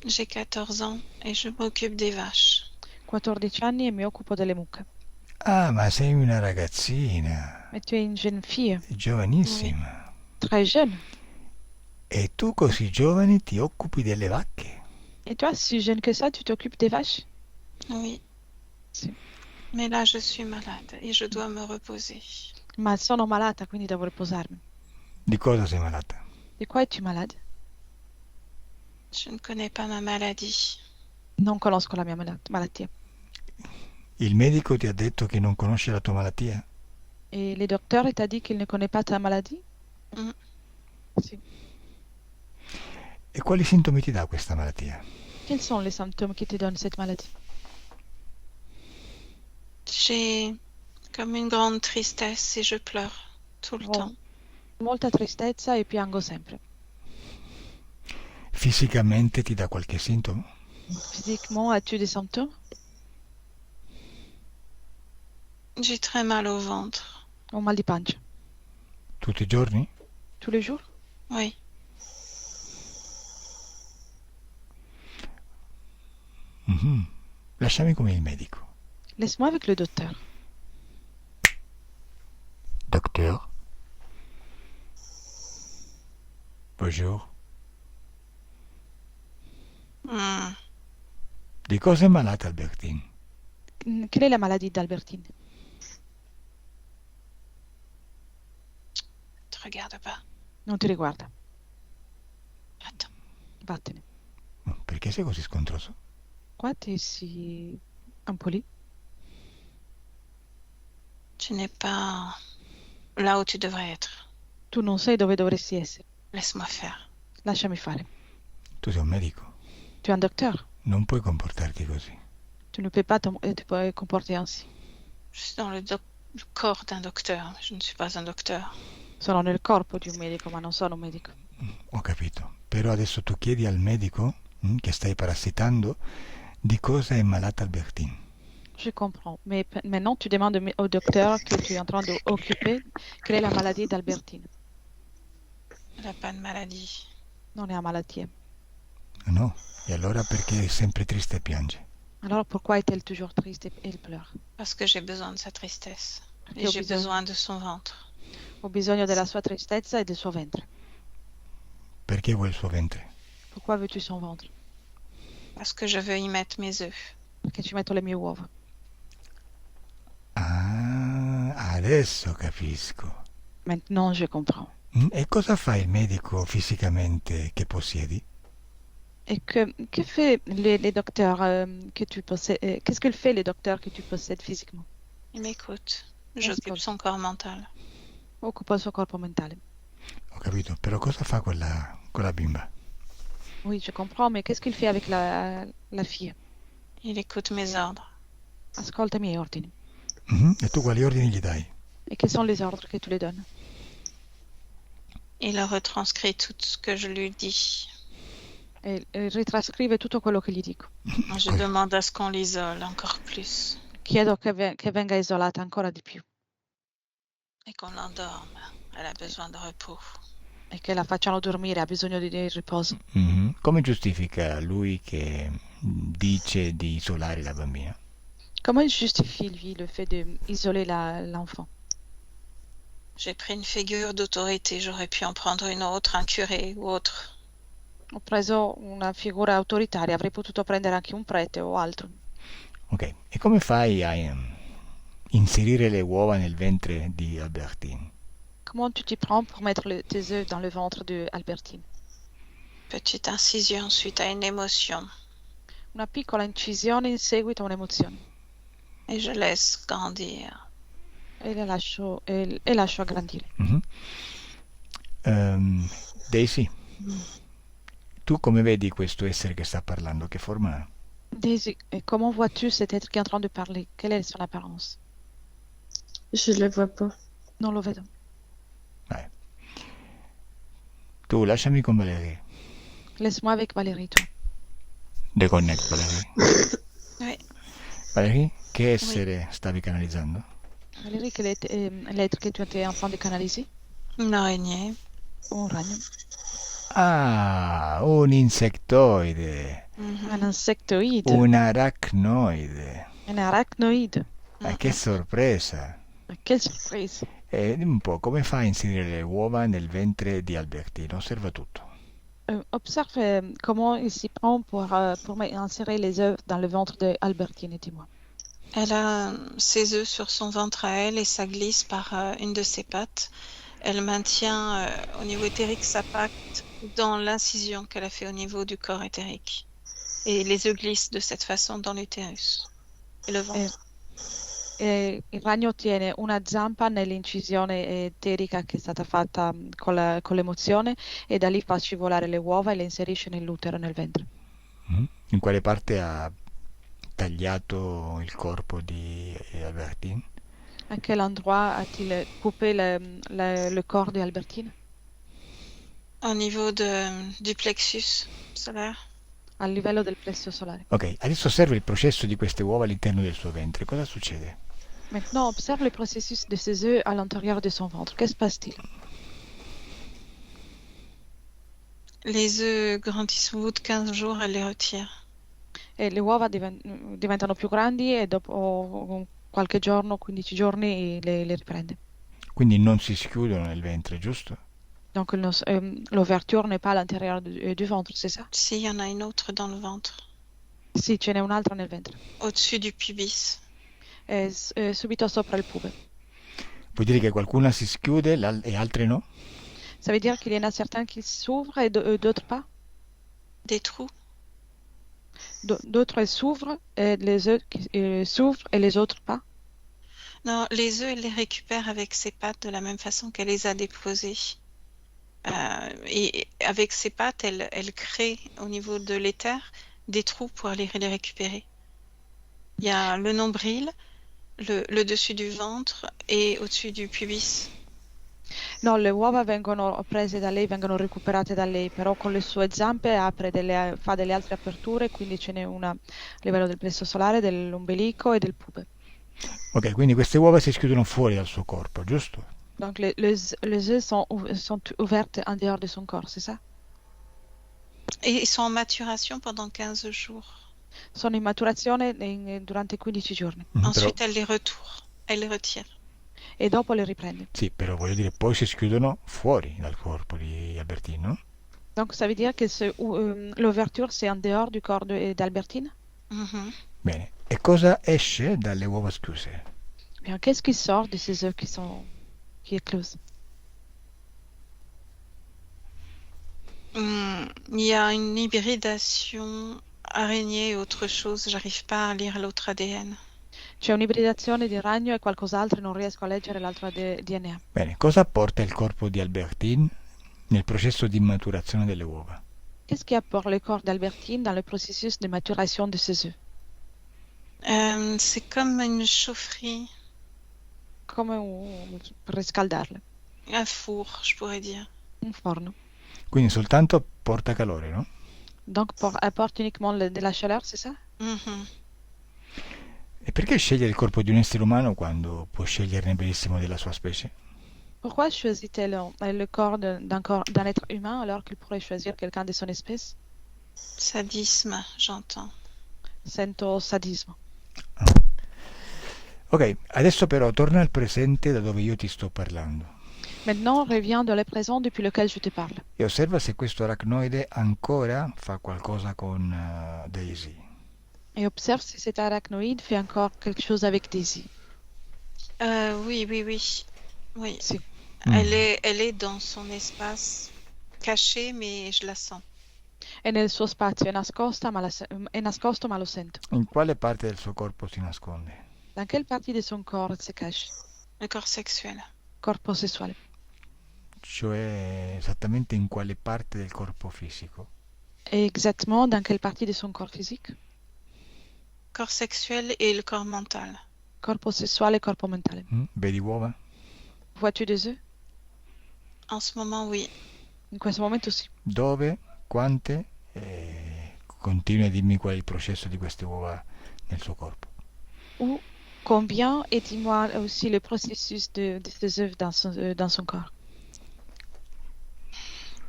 [SPEAKER 4] J'ai 14 ans et je m'occupe des vaches.
[SPEAKER 3] 14 anni e mi occupo delle mucche.
[SPEAKER 1] Ah, ma sei una ragazzina.
[SPEAKER 3] Mais tu es une jeune fille,
[SPEAKER 1] Giovanissima.
[SPEAKER 3] très jeune.
[SPEAKER 1] E tu così giovane ti occupi delle vacche?
[SPEAKER 3] Et toi, si jeune que ça, tu t'occupes des vaches?
[SPEAKER 4] Oui.
[SPEAKER 3] Si.
[SPEAKER 4] Mais là, je suis malade et je dois me reposer.
[SPEAKER 3] Ma sono malata, quindi devo riposarmi.
[SPEAKER 1] Di cosa sei malata?
[SPEAKER 3] Di quoi es-tu malade?
[SPEAKER 4] Je ne connais pas ma maladie.
[SPEAKER 3] Non conosco la mia malattia.
[SPEAKER 1] Il medico ti ha detto che non conosce la tua malattia?
[SPEAKER 3] Et le docteur t'a dit qu'il ne connaît pas ta maladie?
[SPEAKER 4] Mm.
[SPEAKER 3] Si.
[SPEAKER 1] E quali sintomi ti dà questa malattia?
[SPEAKER 3] Quels sont les symptômes qui te donnent cette maladie?
[SPEAKER 4] J'ai comme une grande tristesse et je pleure tout le
[SPEAKER 3] Oh.
[SPEAKER 4] temps.
[SPEAKER 3] Molta tristezza e piango sempre.
[SPEAKER 1] Fisicamente ti dà qualche sintomo?
[SPEAKER 3] Physiquement, as-tu des symptômes?
[SPEAKER 4] J'ai très mal au ventre.
[SPEAKER 3] Ho mal di pancia.
[SPEAKER 1] Tutti i giorni?
[SPEAKER 3] Tous les jours?
[SPEAKER 4] Oui.
[SPEAKER 1] Mhm. Lasciami come il medico.
[SPEAKER 3] Laisse-moi avec le docteur.
[SPEAKER 1] Docteur? Bonjour.
[SPEAKER 4] Mm.
[SPEAKER 1] Di cosa è malata Albertine?
[SPEAKER 3] Quelle est la maladie d'Albertine?
[SPEAKER 4] te regarde pas.
[SPEAKER 3] Non ti riguarda.
[SPEAKER 4] Attends.
[SPEAKER 3] Vattene.
[SPEAKER 1] Perché sei così scontroso?
[SPEAKER 3] Qua ti si impoli.
[SPEAKER 4] Tu n'es pas là où tu devrais être.
[SPEAKER 3] Tu non sei dove dovresti essere.
[SPEAKER 4] Laisse-moi faire.
[SPEAKER 3] Lasciami fare.
[SPEAKER 1] Tu sei un medico,
[SPEAKER 3] Tu es un docteur.
[SPEAKER 1] non puoi comportarti così.
[SPEAKER 3] Tu ne peux pas te comporter ainsi.
[SPEAKER 4] Je suis dans le corps d'un docteur, mais je ne suis pas un docteur.
[SPEAKER 3] Sono nel corpo di un medico, ma non sono un medico.
[SPEAKER 1] Ho capito. Però adesso tu chiedi al medico che stai parassitando di cosa è malata Albertine.
[SPEAKER 3] Je comprends. Mais maintenant, tu demandes au docteur que tu es en train d'occuper quelle est la maladie d'Albertine.
[SPEAKER 4] Elle n'a pas de maladie.
[SPEAKER 3] Non è una malattia.
[SPEAKER 1] No? E allora perché è sempre triste e piange?
[SPEAKER 3] Alors pourquoi est-elle toujours triste et elle pleure?
[SPEAKER 4] Parce que j'ai besoin de sa tristesse.
[SPEAKER 3] Perché
[SPEAKER 4] Et
[SPEAKER 3] ho
[SPEAKER 4] j'ai
[SPEAKER 3] bisogno,
[SPEAKER 4] besoin de son ventre.
[SPEAKER 3] ho bisogno della sua tristezza e del suo ventre.
[SPEAKER 1] Perché vuoi il suo ventre?
[SPEAKER 3] Pourquoi veux-tu son ventre?
[SPEAKER 4] Parce que je veux y mettre mes œufs.
[SPEAKER 3] Perché ci metto le mie uova.
[SPEAKER 1] Ah, adesso capisco.
[SPEAKER 3] Maintenant, je comprends.
[SPEAKER 1] E cosa fa il medico fisicamente che possiedi?
[SPEAKER 3] Et que fait les docteurs que tu possèdes? Qu'est-ce que fait les docteurs que tu possèdes physiquement?
[SPEAKER 4] Il m'écoute. J'occupe son corps mental.
[SPEAKER 3] Occupa il suo corpo mentale.
[SPEAKER 1] Ho capito, però cosa fa quella bimba?
[SPEAKER 3] Oui, je comprends, mais qu'est-ce qu'il fait avec la fille?
[SPEAKER 4] Il écoute mes ordres.
[SPEAKER 3] Ascolta i miei ordini.
[SPEAKER 1] E tu quali ordini gli dai?
[SPEAKER 3] Et quels sont les ordres que tu lui donnes?
[SPEAKER 4] Il retranscrit tout ce que je lui dis.
[SPEAKER 3] E ritrascrive tutto quello che gli dico.
[SPEAKER 4] Je demande à ce qu'on l'isole encore plus
[SPEAKER 3] Chiedo che venga isolata ancora di più
[SPEAKER 4] et qu'on l'endorme. Elle a besoin de repos.
[SPEAKER 3] e che la facciano dormire, ha bisogno di riposo.
[SPEAKER 1] Come giustifica lui che dice di isolare la bambina?
[SPEAKER 3] Comment il justifie, lui, le fait d'isoler l'enfant?
[SPEAKER 4] J'ai pris une figure d'autorité, j'aurais pu en prendre une autre, un curé ou autre.
[SPEAKER 3] Ho preso una figura autoritaria, avrei potuto prendere anche un prete o altro.
[SPEAKER 1] Ok, e come fai a inserire le uova nel ventre di Albertine?
[SPEAKER 3] Comment tu t'y prends pour mettre tes œufs dans le ventre de Albertine?
[SPEAKER 4] Petite incision suite à une émotion.
[SPEAKER 3] Una piccola incisione in seguito a un'emozione.
[SPEAKER 4] Et je laisse grandir.
[SPEAKER 3] E lascio aggrandire.
[SPEAKER 1] Daisy, tu come vedi questo essere che sta parlando? Che forma ha?
[SPEAKER 3] Daisy, comment vois-tu cet être qui est en train de parler? Quelle est son apparence?
[SPEAKER 2] Je le vois pas.
[SPEAKER 3] Non lo vedo.
[SPEAKER 1] Tu lasciami con Valérie.
[SPEAKER 3] Laisse-moi avec Valérie, toi.
[SPEAKER 1] Deconnect, Valérie.
[SPEAKER 4] Oui.
[SPEAKER 1] Valérie, che essere stavi canalizzando?
[SPEAKER 3] Valérie, quel est l'être que tu étais en train de canaliser?
[SPEAKER 4] Une araignée.
[SPEAKER 3] Un ragno.
[SPEAKER 1] Ah, un insectoide.
[SPEAKER 3] Un insectoide.
[SPEAKER 1] Un arachnoide.
[SPEAKER 3] Un arachnoide.
[SPEAKER 1] Che sorpresa!
[SPEAKER 3] Quelle surprise!
[SPEAKER 1] Dimmi un po', come fai a inserire le uova nel ventre di Albertino? Osserva tutto.
[SPEAKER 3] Observe comment il s'y prend pour insérer les œufs dans le ventre d'Albertine, dis-moi.
[SPEAKER 4] Elle a ses œufs sur son ventre à elle et ça glisse par une de ses pattes. Elle maintient au niveau éthérique sa patte dans l'incision qu'elle a fait au niveau du corps éthérique. Et les œufs glissent de cette façon dans l'utérus et le ventre.
[SPEAKER 3] Il ragno tiene una zampa nell'incisione eterica che è stata fatta con l'emozione e da lì fa scivolare le uova e le inserisce nell'utero e nel ventre.
[SPEAKER 1] In quale parte ha tagliato il corpo di Albertine?
[SPEAKER 3] À quel endroit a-t-il coupé le corps d'Albertine?
[SPEAKER 4] Au niveau du plexus solaire.
[SPEAKER 3] A livello del plesso solare.
[SPEAKER 1] Ok, adesso osserva il processo di queste uova all'interno del suo ventre. Cosa succede?
[SPEAKER 3] Maintenant, observe le processus de ses œufs à l'intérieur de son ventre. Qu'est-ce qui se passe-t-il?
[SPEAKER 4] Les œufs grandissent au bout de 15 jours, elle les retire.
[SPEAKER 3] E le uova diventano più grandi e dopo qualche giorno, 15 giorni, le riprende.
[SPEAKER 1] Quindi non si schiudono nel ventre, giusto?
[SPEAKER 3] Donc l'ouverture n'est pas à l'intérieur du ventre, c'est ça?
[SPEAKER 4] Si, il y en a une autre dans le ventre.
[SPEAKER 3] Sì, ce n'è un'altra nel ventre.
[SPEAKER 4] Au-dessus du pubis.
[SPEAKER 3] Subito sopra il pube.
[SPEAKER 1] Vuol dire che qualcuna si schiude e altre no?
[SPEAKER 3] Ça veut dire qu'il y en a certains qui s'ouvrent et d'autres pas.
[SPEAKER 4] Des trous.
[SPEAKER 3] D'autres s'ouvrent et les autres s'ouvrent et les autres pas.
[SPEAKER 4] Non, les œufs, elle les récupère avec ses pattes de la même façon qu'elle les a déposés. Et avec ses pattes, elle crée au niveau de l'éther des trous pour aller les récupérer. Il y a le nombril, le dessus du ventre et au-dessus du pubis.
[SPEAKER 3] No, le uova vengono prese da lei, vengono recuperate da lei, però con le sue zampe fa delle altre aperture, quindi ce n'è una a livello del plesso solare, dell'ombelico e del pube.
[SPEAKER 1] Ok, quindi queste uova si schiudono fuori dal suo corpo, giusto?
[SPEAKER 3] Donc les œufs sont ouvertes en dehors de son corps, c'est ça?
[SPEAKER 4] Et ils sont en maturation pendant 15 jours.
[SPEAKER 3] Sono in maturazione durante 15 giorni
[SPEAKER 4] Ensuite, elle les retire.
[SPEAKER 3] e dopo le riprende.
[SPEAKER 1] Sì, però voglio dire, poi si schiudono fuori dal corpo di Albertine, no?
[SPEAKER 3] Donc ça veut dire que l'ouverture c'est en dehors du corps d'Albertine?
[SPEAKER 4] Mhm.
[SPEAKER 1] Bene, e cosa esce dalle uova schiuse?
[SPEAKER 3] Bien, qu'est-ce qui sort de ces œufs qui éclosent?
[SPEAKER 4] Il y a une hybridation araignée et autre chose. J'arrive pas à lire l'autre ADN.
[SPEAKER 3] C'è un'ibridazione di ragno e qualcos'altro e non riesco a leggere l'altro DNA.
[SPEAKER 1] Bene, cosa apporta il corpo di Albertine nel processo di maturazione delle uova?
[SPEAKER 3] Qu'est-ce qui apporte le corps d'Albertine dans le processus de maturation de ces œufs?
[SPEAKER 4] C'est comme une chaufferie,
[SPEAKER 3] Come per riscaldarle,
[SPEAKER 4] un four, je pourrais dire.
[SPEAKER 3] un forno.
[SPEAKER 1] Quindi soltanto porta calore, no?
[SPEAKER 3] Donc apporte uniquement de la chaleur, c'est ça?
[SPEAKER 4] Mhm.
[SPEAKER 1] E perché scegliere il corpo di un essere umano quando può sceglierne benissimo della sua specie?
[SPEAKER 3] Pourquoi choisit-elle le corps d'un être humain alors qu'il pourrait choisir quelqu'un de son espèce?
[SPEAKER 4] Sadisme, j'entends.
[SPEAKER 3] Sento sadismo.
[SPEAKER 1] Ok, adesso però torna al presente da dove io ti sto parlando
[SPEAKER 3] Maintenant, reviens dans le présent depuis lequel je te parle.
[SPEAKER 1] e osserva se questo arachnoide ancora fa qualcosa con Daisy.
[SPEAKER 3] Et observe si cet arachnoïde fait encore quelque chose avec Daisy.
[SPEAKER 4] Oui. Oui.
[SPEAKER 3] Si.
[SPEAKER 4] Elle est dans son espace caché, mais je la sens.
[SPEAKER 3] È nel suo spazio, è nascosto, ma lo sento.
[SPEAKER 1] In quale parte del suo corpo si nasconde?
[SPEAKER 3] Dans quelle partie de son corps elle se cache?
[SPEAKER 4] Le corps sexuel.
[SPEAKER 3] Corpo sessuale.
[SPEAKER 1] Cioè esattamente in quale parte del corpo fisico?
[SPEAKER 3] Et exactement dans quelle partie de son corps physique?
[SPEAKER 4] Corps sexuel et le corps mental.
[SPEAKER 3] Corpo sessuale e corpo mentale.
[SPEAKER 1] Vedi uova?
[SPEAKER 3] Vois-tu des œufs?
[SPEAKER 4] En ce moment, oui.
[SPEAKER 3] In questo momento sì.
[SPEAKER 1] Dove? Quante? Continui a dirmi qual è il processo di queste uova nel suo corpo.
[SPEAKER 3] Où? Combien? Et dis-moi aussi le processus de ces œufs dans son corps.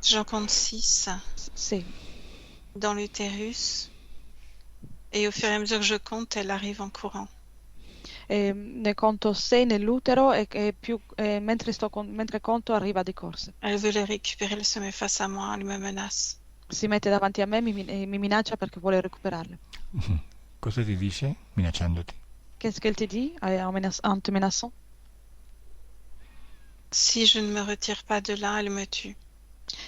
[SPEAKER 4] J'en compte 6
[SPEAKER 3] C'est.
[SPEAKER 4] dans l'utérus. Et au fur et à mesure que je compte, elle arrive en courant.
[SPEAKER 3] Ne conto 6 nell'utero e mentre conto arriva di corsa.
[SPEAKER 4] Elle veut les récupérer, elle se met face à moi, elle me menace.
[SPEAKER 3] Si mette davanti a me e mi minaccia perché vuole recuperarle.
[SPEAKER 1] Cosa ti dice minacciandoti?
[SPEAKER 3] Qu'est-ce qu'elle te dit en te menaçant?
[SPEAKER 4] Si je ne me retire pas de là, elle me tue.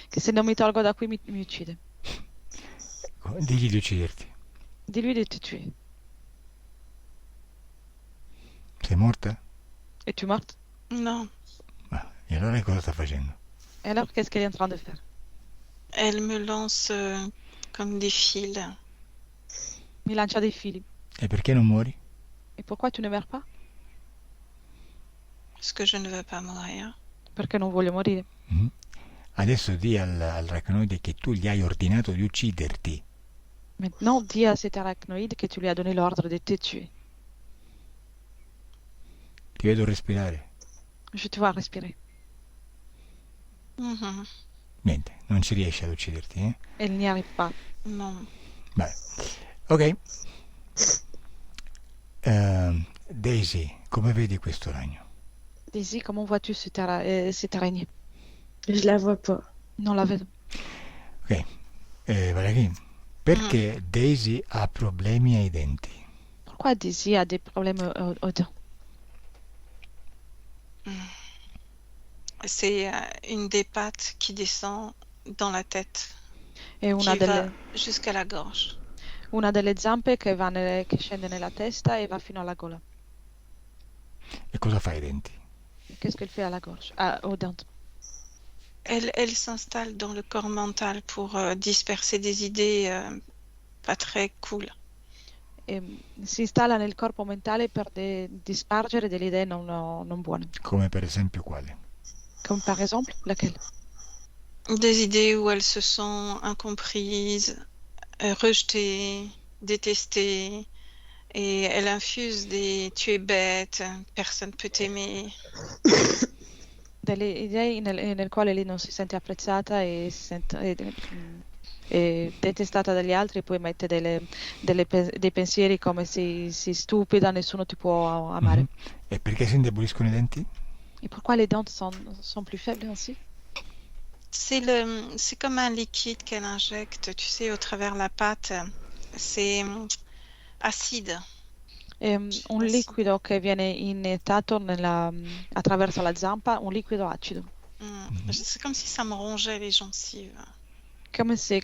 [SPEAKER 3] Che se non mi tolgo da qui mi uccide.
[SPEAKER 1] Digli di ucciderti.
[SPEAKER 3] Di lui di te tuer.
[SPEAKER 1] Sei morta?
[SPEAKER 3] Es-tu morte?
[SPEAKER 4] Non.
[SPEAKER 1] E allora cosa sta facendo?
[SPEAKER 3] Et alors, qu'est-ce qu'elle est en train de faire?
[SPEAKER 4] Elle me lance comme des fils.
[SPEAKER 3] Mi lancia dei fili.
[SPEAKER 1] E perché non muori?
[SPEAKER 3] Et pourquoi tu ne meurs pas?
[SPEAKER 4] Parce que je ne veux pas mourir.
[SPEAKER 3] Perché non voglio morire.
[SPEAKER 1] Adesso di al arachnoide che tu gli hai ordinato di ucciderti.
[SPEAKER 3] Maintenant, dis à cet arachnoïde que tu lui as donné l'ordre de te tuer.
[SPEAKER 1] Ti vedo respirare.
[SPEAKER 3] Je te vois respirer.
[SPEAKER 4] Mhm.
[SPEAKER 1] Niente, non ci riesci ad ucciderti, eh?
[SPEAKER 3] Elle n'y arrive pas.
[SPEAKER 4] Non.
[SPEAKER 1] Beh, ok. Daisy, come vedi questo ragno?
[SPEAKER 3] Daisy, comment vois-tu cette araignée?
[SPEAKER 2] Je la vois pas.
[SPEAKER 3] Non la vedo.
[SPEAKER 1] Ok. Valerie, perché Daisy ha problemi ai denti?
[SPEAKER 3] Pourquoi Daisy a des problèmes aux dents?
[SPEAKER 4] C'est une des pattes qui descend dans la tête,
[SPEAKER 3] È
[SPEAKER 4] qui va jusqu'à la gorge.
[SPEAKER 3] una delle zampe che scende nella testa e va fino alla gola.
[SPEAKER 1] E cosa fa ai denti?
[SPEAKER 3] Qu'est-ce qu'elle fait à la gorge? Aux dents.
[SPEAKER 4] Elle s'installe dans le corps mental pour disperser des idées pas très cool.
[SPEAKER 3] Si installa nel corpo mentale per dispargere delle idee non buone.
[SPEAKER 1] Come per esempio quale?
[SPEAKER 3] Comme par exemple, laquelle?
[SPEAKER 4] Des idées où elle se sent incomprise, rejetée, détestée, et elle infuse des tu es bête, personne peut t'aimer.
[SPEAKER 3] Delle idee nel quale lei non si sente apprezzata e è detestata dagli altri, poi mette dei pensieri come sei stupida, nessuno ti può amare.
[SPEAKER 1] Mhm. E perché si indeboliscono i denti?
[SPEAKER 3] Et pourquoi les dents sont plus faibles ainsi?
[SPEAKER 4] C'est comme un liquide qu'elle injecte, tu sais, au travers la pâte. C'est acide.
[SPEAKER 3] È un liquido che viene iniettato attraverso la zampa, un liquido acido,
[SPEAKER 4] C'est comme si ça me rongeait les gencives.
[SPEAKER 3] come se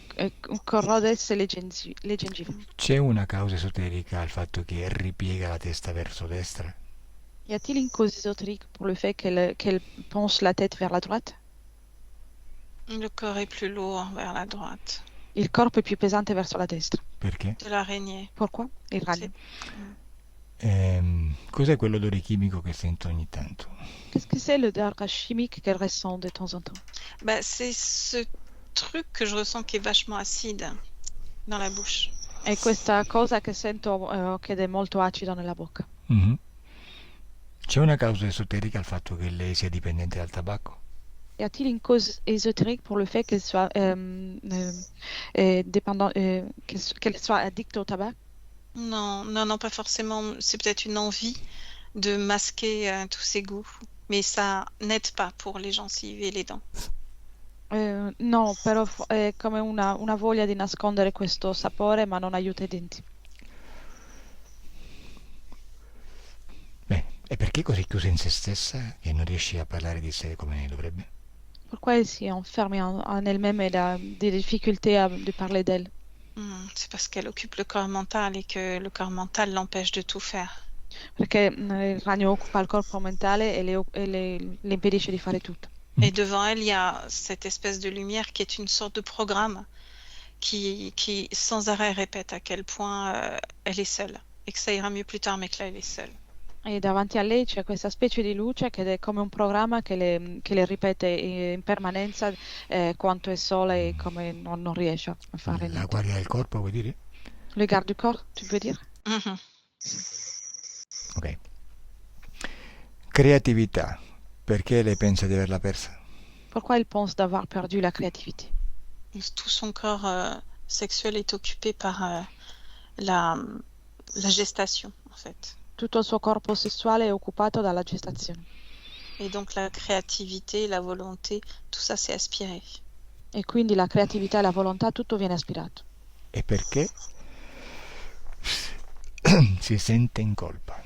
[SPEAKER 3] corrodesse le gengive.
[SPEAKER 1] C'è una causa esoterica al fatto che ripiega la testa verso destra?
[SPEAKER 3] Y a-t-il une cause ésotérique pour le fait qu'elle penche la tête vers la droite?
[SPEAKER 4] Le corps est plus lourd vers la droite.
[SPEAKER 3] Il corpo è più pesante verso la destra.
[SPEAKER 1] Perché?
[SPEAKER 4] De l'araignée.
[SPEAKER 3] Pourquoi? Il ragno.
[SPEAKER 1] Cos'è quell'odore chimico che sento ogni tanto?
[SPEAKER 3] Qu'est-ce que c'est l'odeur chimique qu'elle ressent de temps en temps?
[SPEAKER 4] Bah, c'est ce truc que je ressens qui est vachement acide dans la bouche.
[SPEAKER 3] È questa cosa che sento che è molto acido nella bocca.
[SPEAKER 1] Mhm. C'è una causa esoterica al fatto che lei sia dipendente dal tabacco?
[SPEAKER 3] Y a-t-il une cause ésotérique pour le fait qu'elle soit qu'elle soit addicte au tabac?
[SPEAKER 4] Non, pas forcément. C'est peut-être une envie de masquer tous ses goûts, mais ça n'aide pas pour les gencives et les dents.
[SPEAKER 3] No, però è come una voglia di nascondere questo sapore, ma non aiuta i denti.
[SPEAKER 1] Beh, e perché è così chiusa in se stessa che non riesce a parlare di sé come dovrebbe?
[SPEAKER 3] Pourquoi elle s'est enfermée en elle-même et a des difficultés de parler d'elle?
[SPEAKER 4] C'est parce qu'elle occupe le corps mental et que le corps mental l'empêche de tout faire.
[SPEAKER 3] Perché il ragno occupa il corpo mentale e le impedisce di fare tutto.
[SPEAKER 4] Et devant elle, il y a cette espèce de lumière qui est une sorte de programme qui sans arrêt répète à quel point elle est seule et que ça ira mieux plus tard, mais que là, elle est seule.
[SPEAKER 3] E davanti a lei c'è questa specie di luce che è come un programma che le ripete in permanenza quanto è sola e come non riesce a fare
[SPEAKER 1] La
[SPEAKER 3] niente.
[SPEAKER 1] guardia del corpo, vuoi dire?
[SPEAKER 3] Le garde du corps, tu veux dire?
[SPEAKER 4] Mhm.
[SPEAKER 1] Ok. Creatività. Perché lei pensa di averla persa?
[SPEAKER 3] Pourquoi elle pense d'avoir perdu la créativité?
[SPEAKER 4] Tout son corps sexuel est occupé par la gestation, en fait.
[SPEAKER 3] Tutto il suo corpo sessuale è occupato dalla gestazione
[SPEAKER 4] Et donc la créativité, la volonté, tout ça c'est aspiré.
[SPEAKER 3] e quindi la creatività e la volontà, tutto viene aspirato.
[SPEAKER 1] E perché si sente in colpa?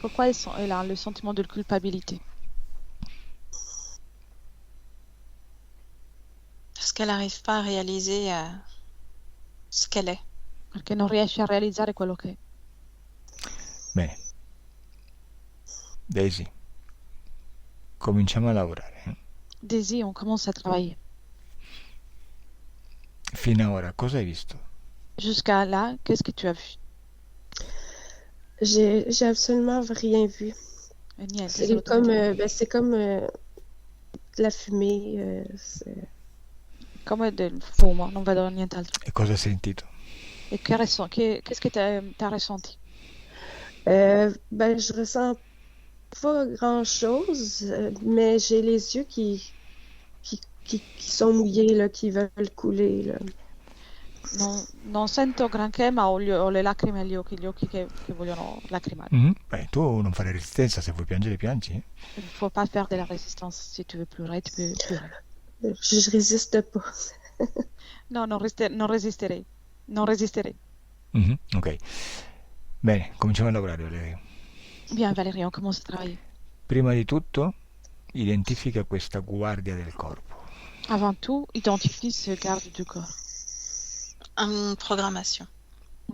[SPEAKER 3] Pourquoi elle a le sentiment de culpabilité?
[SPEAKER 4] Parce qu'elle n'arrive pas à réaliser ce qu'elle est.
[SPEAKER 3] Perché non riesce a realizzare quello che è.
[SPEAKER 1] Bene. Daisy, cominciamo a lavorare.
[SPEAKER 3] Daisy, on commence à travailler.
[SPEAKER 1] Fino ad ora, cosa hai visto?
[SPEAKER 3] Jusqu'à là, qu'est-ce que tu as vu?
[SPEAKER 2] J'ai absolument rien vu.
[SPEAKER 3] Niente,
[SPEAKER 2] C'est
[SPEAKER 3] assolutamente.
[SPEAKER 2] comme de la fumée.
[SPEAKER 3] Come del fumo, non vedo nient'altro.
[SPEAKER 1] E cosa hai sentito?
[SPEAKER 3] Et qu'est-ce que t'as ressenti?
[SPEAKER 2] Je ressens pas grand-chose, mais j'ai les yeux qui sont mouillés, là, qui veulent couler, là.
[SPEAKER 3] Non sento granché, ma ho le lacrime agli occhi, gli occhi che vogliono lacrimare.
[SPEAKER 1] Beh, tu non fare resistenza, se vuoi piangere piangi.
[SPEAKER 3] Il ne faut pas faire de la résistance. Si tu veux pleurer, tu peux pleurer.
[SPEAKER 2] Je résiste pas.
[SPEAKER 3] No, non resisterei. Non resisterei.
[SPEAKER 1] Ok. Bene, cominciamo a lavorare, Valeria.
[SPEAKER 3] Bien, Valérie, on commence à travailler.
[SPEAKER 1] Prima di tutto identifica questa guardia del corpo.
[SPEAKER 3] Avant tout, identifie ce garde du corps,
[SPEAKER 4] Une programmation.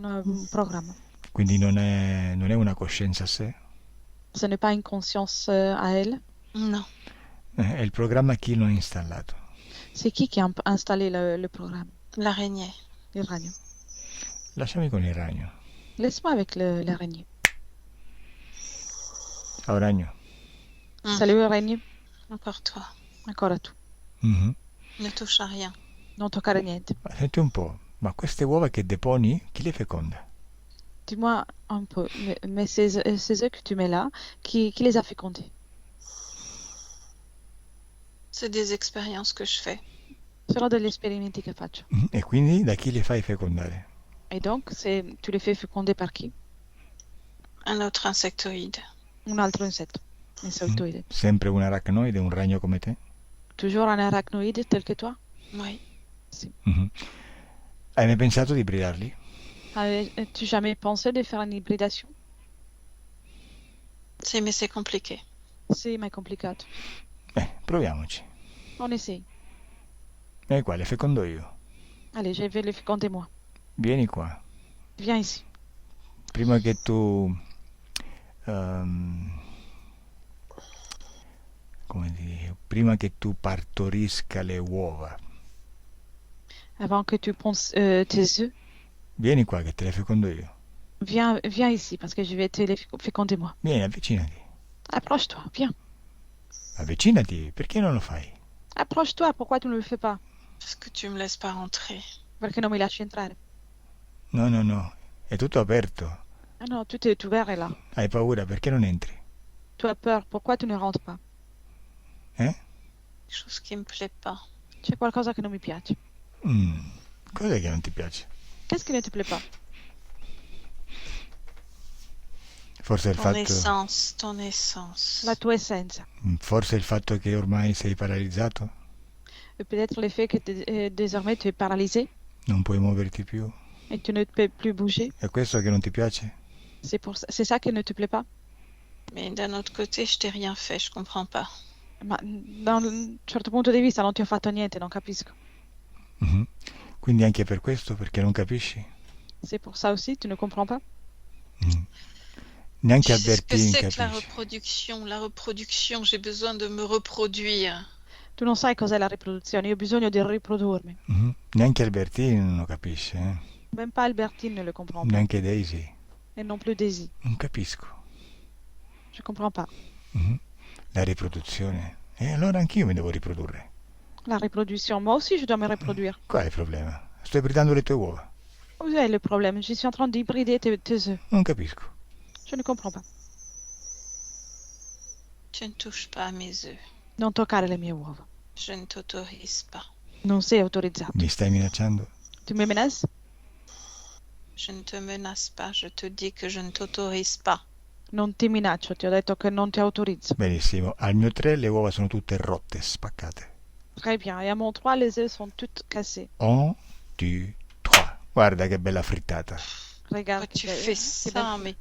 [SPEAKER 3] un programme.
[SPEAKER 1] Quindi non è una coscienza a sé,
[SPEAKER 3] Ce n'est pas une conscience à elle.
[SPEAKER 4] Non.
[SPEAKER 1] è il programma chi lo ha installato.
[SPEAKER 3] C'est qui a installé le programme?
[SPEAKER 4] L'araignée.
[SPEAKER 3] Il ragno.
[SPEAKER 1] Lasciami con il ragno.
[SPEAKER 3] Laisse-moi avec l'araignée.
[SPEAKER 1] Ciao ragno.
[SPEAKER 3] Salut araignée,
[SPEAKER 4] Encore toi.
[SPEAKER 3] ancora tu.
[SPEAKER 1] Mhm.
[SPEAKER 4] Ne touche à rien.
[SPEAKER 3] Non toccare niente.
[SPEAKER 1] Ma senti un po', ma queste uova che deponi, chi le feconda?
[SPEAKER 3] Dis-moi un peu, mais ces œufs que tu mets là, qui les a fécondés?
[SPEAKER 4] C'est des expériences que je fais.
[SPEAKER 3] Sono degli esperimenti che faccio.
[SPEAKER 1] Mhm. E quindi da chi le fai fecondare?
[SPEAKER 3] Et donc, tu les fais féconder par qui?
[SPEAKER 4] Un autre insectoïde.
[SPEAKER 3] Un altro insetto, insettoide.
[SPEAKER 1] Sempre un aracnoide, un ragno come te?
[SPEAKER 3] Toujours un arachnoïde tel que toi?
[SPEAKER 4] Oui.
[SPEAKER 1] Mhm. Hai mai pensato di ibridarli?
[SPEAKER 3] As-tu jamais pensé de faire une hybridation?
[SPEAKER 4] Si, mais c'est compliqué.
[SPEAKER 3] Sì, ma è complicato.
[SPEAKER 1] Proviamoci.
[SPEAKER 3] On essaye.
[SPEAKER 1] E qua le fecondo io.
[SPEAKER 3] Allez, je vais les féconder moi.
[SPEAKER 1] Vieni qua.
[SPEAKER 3] Viens ici.
[SPEAKER 1] Prima che tu... come dire, prima che tu partorisca le uova.
[SPEAKER 3] Avant que tu pondes tes œufs,
[SPEAKER 1] Vieni qua che te le fecondo io.
[SPEAKER 3] viens ici parce que je vais te les féconder moi.
[SPEAKER 1] Vieni, avvicinati.
[SPEAKER 3] Approche-toi, viens.
[SPEAKER 1] Avvicinati, perché non lo fai?
[SPEAKER 3] Approche-toi, pourquoi tu ne le fais pas?
[SPEAKER 4] Parce que tu me laisses pas rentrer.
[SPEAKER 3] Perché non mi lasci entrare?
[SPEAKER 1] No, è tutto aperto.
[SPEAKER 3] Ah non, tout est ouvert et là.
[SPEAKER 1] Hai paura, perché non entri?
[SPEAKER 3] Tu as peur, pourquoi tu ne rentres pas?
[SPEAKER 4] Chose qui me plaît pas.
[SPEAKER 3] C'è qualcosa che non mi piace.
[SPEAKER 1] Cos'è che non ti piace?
[SPEAKER 3] Qu'est-ce qui ne te plaît pas?
[SPEAKER 1] Forse il
[SPEAKER 4] Ton
[SPEAKER 1] fatto...
[SPEAKER 4] essence, ton essence.
[SPEAKER 3] La tua essenza.
[SPEAKER 1] Forse il fatto che ormai sei paralizzato?
[SPEAKER 3] Et peut-être le fait que désormais tu es paralysé
[SPEAKER 1] Non puoi muoverti più?
[SPEAKER 3] et tu ne peux plus bouger.
[SPEAKER 1] È questo che non ti piace?
[SPEAKER 3] C'est ça qui ne te plaît pas?
[SPEAKER 4] Mais d'un autre côté, je t'ai rien fait, je comprends pas.
[SPEAKER 3] Ma da un certo punto di vista non ti ho fatto niente, non capisco.
[SPEAKER 1] Mhm. Quindi anche per questo, perché non capisci?
[SPEAKER 3] C'est pour ça aussi, tu ne comprends pas?
[SPEAKER 1] Mhm. Neanche
[SPEAKER 4] Tu sais ce que
[SPEAKER 1] Albertini
[SPEAKER 4] c'est que la
[SPEAKER 1] capisce.
[SPEAKER 4] reproduction? La reproduction, j'ai besoin de me reproduire.
[SPEAKER 3] Tu non sai cos'è la riproduzione, io ho bisogno di riprodurmi.
[SPEAKER 1] Mhm. Neanche Albertini non lo capisce, eh?
[SPEAKER 3] Même pas Albertine ne le comprend pas.
[SPEAKER 1] Neanche Daisy.
[SPEAKER 3] Et non plus Daisy.
[SPEAKER 1] Non capisco.
[SPEAKER 3] Je comprends pas.
[SPEAKER 1] Mhm. La riproduzione. E allora anch'io mi devo riprodurre.
[SPEAKER 3] La reproduction, moi aussi je dois me reproduire.
[SPEAKER 1] Qual è il problema? Sto ibridando le tue uova.
[SPEAKER 3] Où est le problème? Je suis en train d'hybrider tes œufs.
[SPEAKER 1] Non capisco.
[SPEAKER 3] Je ne comprends pas.
[SPEAKER 4] Tu ne touches pas à mes œufs.
[SPEAKER 3] Non toccare le mie uova.
[SPEAKER 4] Je ne t'autorise pas.
[SPEAKER 3] Non sei autorizzato.
[SPEAKER 1] Mi stai minacciando?
[SPEAKER 3] Tu me menaces?
[SPEAKER 4] Je ne te menace pas, je te dis que je ne t'autorise pas.
[SPEAKER 3] Non ti minaccio, ti ho detto che non ti autorizzo.
[SPEAKER 1] Benissimo. Al mio 3 le uova sono tutte rotte, spaccate.
[SPEAKER 3] Très bien. Et à mon 3, les œufs sont toutes cassés.
[SPEAKER 1] 1, 2, 3. Guarda che bella frittata.
[SPEAKER 3] Regarde.
[SPEAKER 4] Pourquoi tu fais ça, mais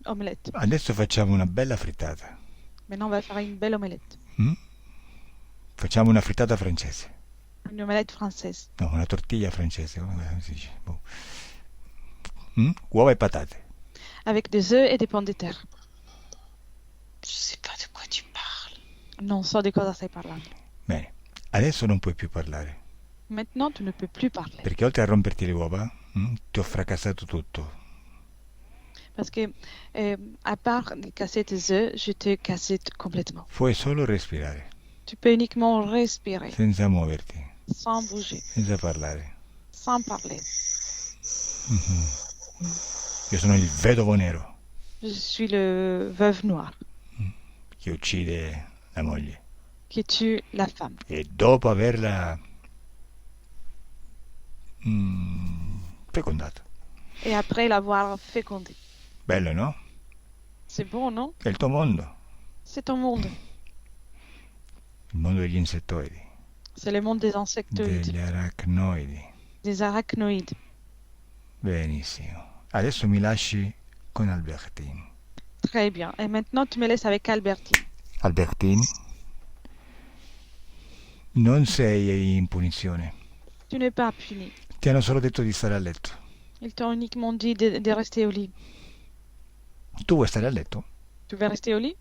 [SPEAKER 3] Omelette.
[SPEAKER 1] Adesso facciamo una bella frittata.
[SPEAKER 3] Maintenant, on va faire une belle omelette.
[SPEAKER 1] Mm? Facciamo una frittata francese.
[SPEAKER 3] Une omelette française.
[SPEAKER 1] No, una tortiglia francese, come si dice? Boh. Uova e patate.
[SPEAKER 3] Avec des œufs et des pommes de terre.
[SPEAKER 4] je sais pas de quoi tu parles.
[SPEAKER 3] Non so di cosa stai parlando.
[SPEAKER 1] Bene, adesso non puoi più parlare,
[SPEAKER 3] Maintenant, tu ne peux plus parler.
[SPEAKER 1] perché oltre a romperti le uova, ti ho fracassato tutto.
[SPEAKER 3] Parce que, à part de casser tes œufs, je t'ai cassé complètement.
[SPEAKER 1] Puoi solo respirare,
[SPEAKER 3] Tu peux uniquement respirer,
[SPEAKER 1] senza muoverti,
[SPEAKER 3] sans bouger,
[SPEAKER 1] senza parlare.
[SPEAKER 3] sans parler.
[SPEAKER 1] Io sono il vedovo nero
[SPEAKER 3] Je suis le veuve noire
[SPEAKER 1] che uccide la moglie
[SPEAKER 3] qui tue la femme.
[SPEAKER 1] e dopo averla fecondato.
[SPEAKER 3] Et après l'avoir fécondée.
[SPEAKER 1] Bello, no?
[SPEAKER 3] C'est bon, non?
[SPEAKER 1] È il tuo mondo,
[SPEAKER 3] C'est ton monde.
[SPEAKER 1] il mondo degli insettoidi,
[SPEAKER 3] C'est le monde des insectoïdes,
[SPEAKER 1] degli arachnoidi.
[SPEAKER 3] des arachnoïdes.
[SPEAKER 1] Benissimo. Adesso mi lasci con Albertini.
[SPEAKER 3] Très bien. Et maintenant, tu me laisses avec Albertine.
[SPEAKER 1] Albertini, Non sei in punizione.
[SPEAKER 3] Tu n'es pas puni.
[SPEAKER 1] Ti hanno solo detto di stare a letto.
[SPEAKER 3] Ils t'ont uniquement dit de rester au lit.
[SPEAKER 1] Tu vuoi stare a letto?
[SPEAKER 3] Tu veux rester au lit?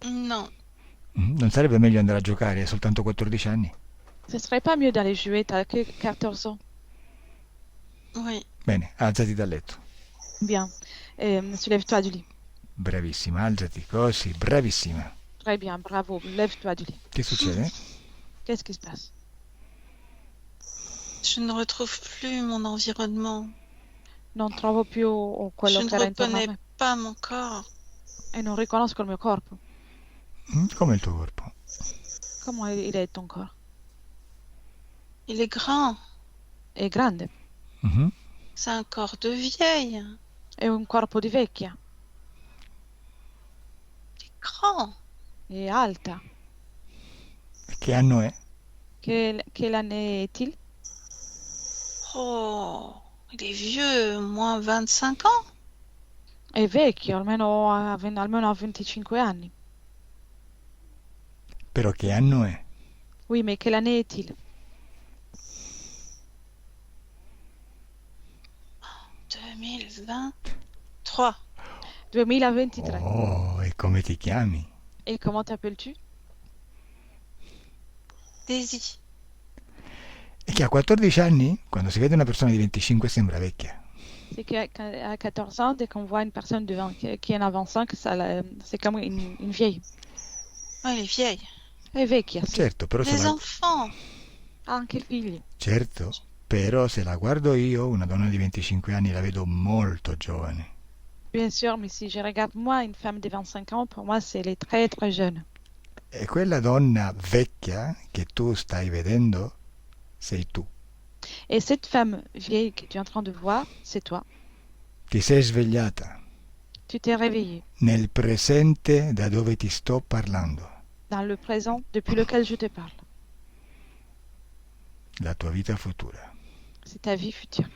[SPEAKER 4] Non,
[SPEAKER 1] Non sarebbe meglio andare a giocare? Hai soltanto 14 anni?
[SPEAKER 3] Ce serait pas mieux d'aller jouer, t'as que 14 ans.
[SPEAKER 4] oui.
[SPEAKER 1] Bene, alzati dal letto.
[SPEAKER 3] Bien. Soulève-toi du lit.
[SPEAKER 1] Bravissima, alzati così, bravissima.
[SPEAKER 3] Très bien, bravo. Lève-toi du lit.
[SPEAKER 1] Che succede?
[SPEAKER 3] Qu'est-ce qui se passe?
[SPEAKER 4] Je ne retrouve plus mon environnement.
[SPEAKER 3] Non trovo più quello
[SPEAKER 4] Je
[SPEAKER 3] che
[SPEAKER 4] ne
[SPEAKER 3] era intorno a
[SPEAKER 4] reconnais
[SPEAKER 3] me
[SPEAKER 4] pas mon corps.
[SPEAKER 3] e non riconosco il mio corpo.
[SPEAKER 1] Come il tuo corpo?
[SPEAKER 3] Come il è ton corpo?
[SPEAKER 4] Il est grand.
[SPEAKER 3] È grande,
[SPEAKER 1] Mhm.
[SPEAKER 4] C'est un corps de vieille.
[SPEAKER 3] è un corpo di vecchia,
[SPEAKER 4] Il est grand.
[SPEAKER 3] è alta.
[SPEAKER 1] Che anno è?
[SPEAKER 3] Quelle année est-il?
[SPEAKER 4] Oh, il est vieux, moins 25 ans.
[SPEAKER 3] È vecchio, almeno a 25 anni.
[SPEAKER 1] Però che anno è?
[SPEAKER 3] Oui, mais quelle année est-il?
[SPEAKER 4] 2023.
[SPEAKER 3] 2023.
[SPEAKER 1] Oh, e come ti chiami?
[SPEAKER 3] Et comment t'appelles-tu?
[SPEAKER 4] Daisy.
[SPEAKER 1] E che a 14 anni, quando si vede una persona di 25 sembra vecchia.
[SPEAKER 3] C'est qu'à 14 ans, dès qu'on voit une personne qui en a 25, c'est comme une vieille.
[SPEAKER 4] Oh, elle est vieille.
[SPEAKER 3] È vecchia, sì.
[SPEAKER 1] Certo, però se
[SPEAKER 4] Les
[SPEAKER 1] la...
[SPEAKER 4] enfants.
[SPEAKER 3] Ha anche figli.
[SPEAKER 1] Certo, però se la guardo io, una donna di 25 anni, la vedo molto giovane.
[SPEAKER 3] Bien sûr, mais si je regarde moi, une femme de 25 ans, pour moi, elle est très très jeune.
[SPEAKER 1] E quella donna vecchia che tu stai vedendo, sei tu.
[SPEAKER 3] Et cette femme vieille que tu es en train de voir, c'est toi.
[SPEAKER 1] Ti sei svegliata
[SPEAKER 3] Tu t'es réveillé
[SPEAKER 1] nel presente da dove ti sto parlando.
[SPEAKER 3] dans le présent depuis lequel je te parle.
[SPEAKER 1] La tua vita futura.
[SPEAKER 3] C'est ta vie future.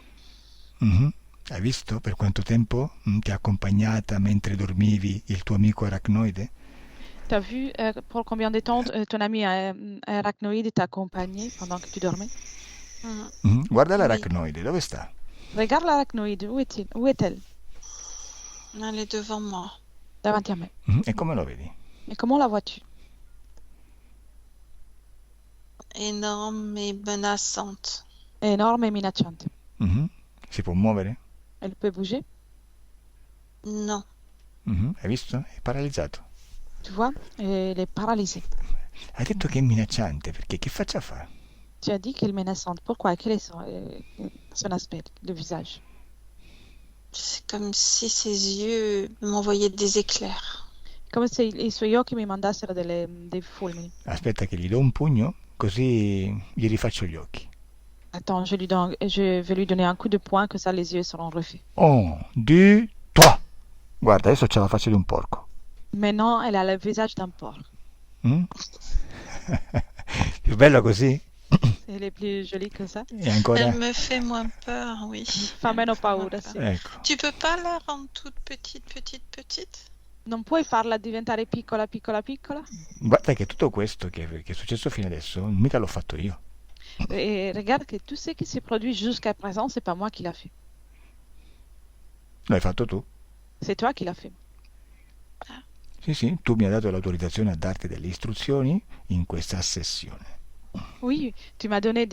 [SPEAKER 1] Mhm. Hai visto per quanto tempo ti ha accompagnata mentre dormivi il tuo amico arachnoide?
[SPEAKER 3] Tu as vu pour combien de temps ton ami arachnoïde t'a accompagné pendant que tu dormais?
[SPEAKER 4] Mm.
[SPEAKER 1] Mhm. Guarda
[SPEAKER 4] Oui.
[SPEAKER 1] l'arachnoide, dove sta?
[SPEAKER 3] Regarde l'arachnoïde, où est-il? Où est-elle?
[SPEAKER 4] Elle est devant moi.
[SPEAKER 3] Davanti a me.
[SPEAKER 1] Mhm. E come lo vedi?
[SPEAKER 3] Et comment la vois-tu?
[SPEAKER 4] Énorme et menaçante.
[SPEAKER 3] È enorme e minacciante.
[SPEAKER 1] Mhm. Si può muovere?
[SPEAKER 3] Elle peut bouger,
[SPEAKER 4] Non.
[SPEAKER 1] Mhm. Hai visto? È paralizzato.
[SPEAKER 3] tu vois? Et elle est paralysée.
[SPEAKER 1] Hai detto che è minacciante perché che faccia fa?
[SPEAKER 3] Tu as dit qu'elle est menaçante. Pourquoi? Quel est son aspect, le visage?
[SPEAKER 4] C'est comme si ses yeux m'envoyaient des éclairs.
[SPEAKER 3] Come se i suoi occhi mi mandassero dei fulmini.
[SPEAKER 1] Aspetta che gli do un pugno così gli rifaccio gli occhi.
[SPEAKER 3] Attends, je vais lui donner un coup de poing, que ça les yeux seront refaits.
[SPEAKER 1] 1, 2, 3. Guarda, adesso c'ha la faccia di un porco.
[SPEAKER 3] Maintenant, elle a le visage d'un porc.
[SPEAKER 1] Mm? Più bello così?
[SPEAKER 3] Elle est plus jolie que ça.
[SPEAKER 1] E ancora?
[SPEAKER 4] Elle me fait moins peur, oui.
[SPEAKER 3] Fa meno paura, sì.
[SPEAKER 1] Ecco.
[SPEAKER 4] Tu peux pas la rendre toute petite?
[SPEAKER 3] Non puoi farla diventare piccola, piccola, piccola?
[SPEAKER 1] Guarda che tutto questo che è successo fino adesso, mica l'ho fatto io.
[SPEAKER 3] Et regarde que tout ce qui s'est produit jusqu'à présent, c'est pas moi qui l'a fait.
[SPEAKER 1] L'hai fatto tu.
[SPEAKER 3] C'est toi qui l'as fait.
[SPEAKER 1] Sì, sì, tu mi hai dato l'autorizzazione a darti delle istruzioni in questa sessione.
[SPEAKER 3] Oui, tu m'as donné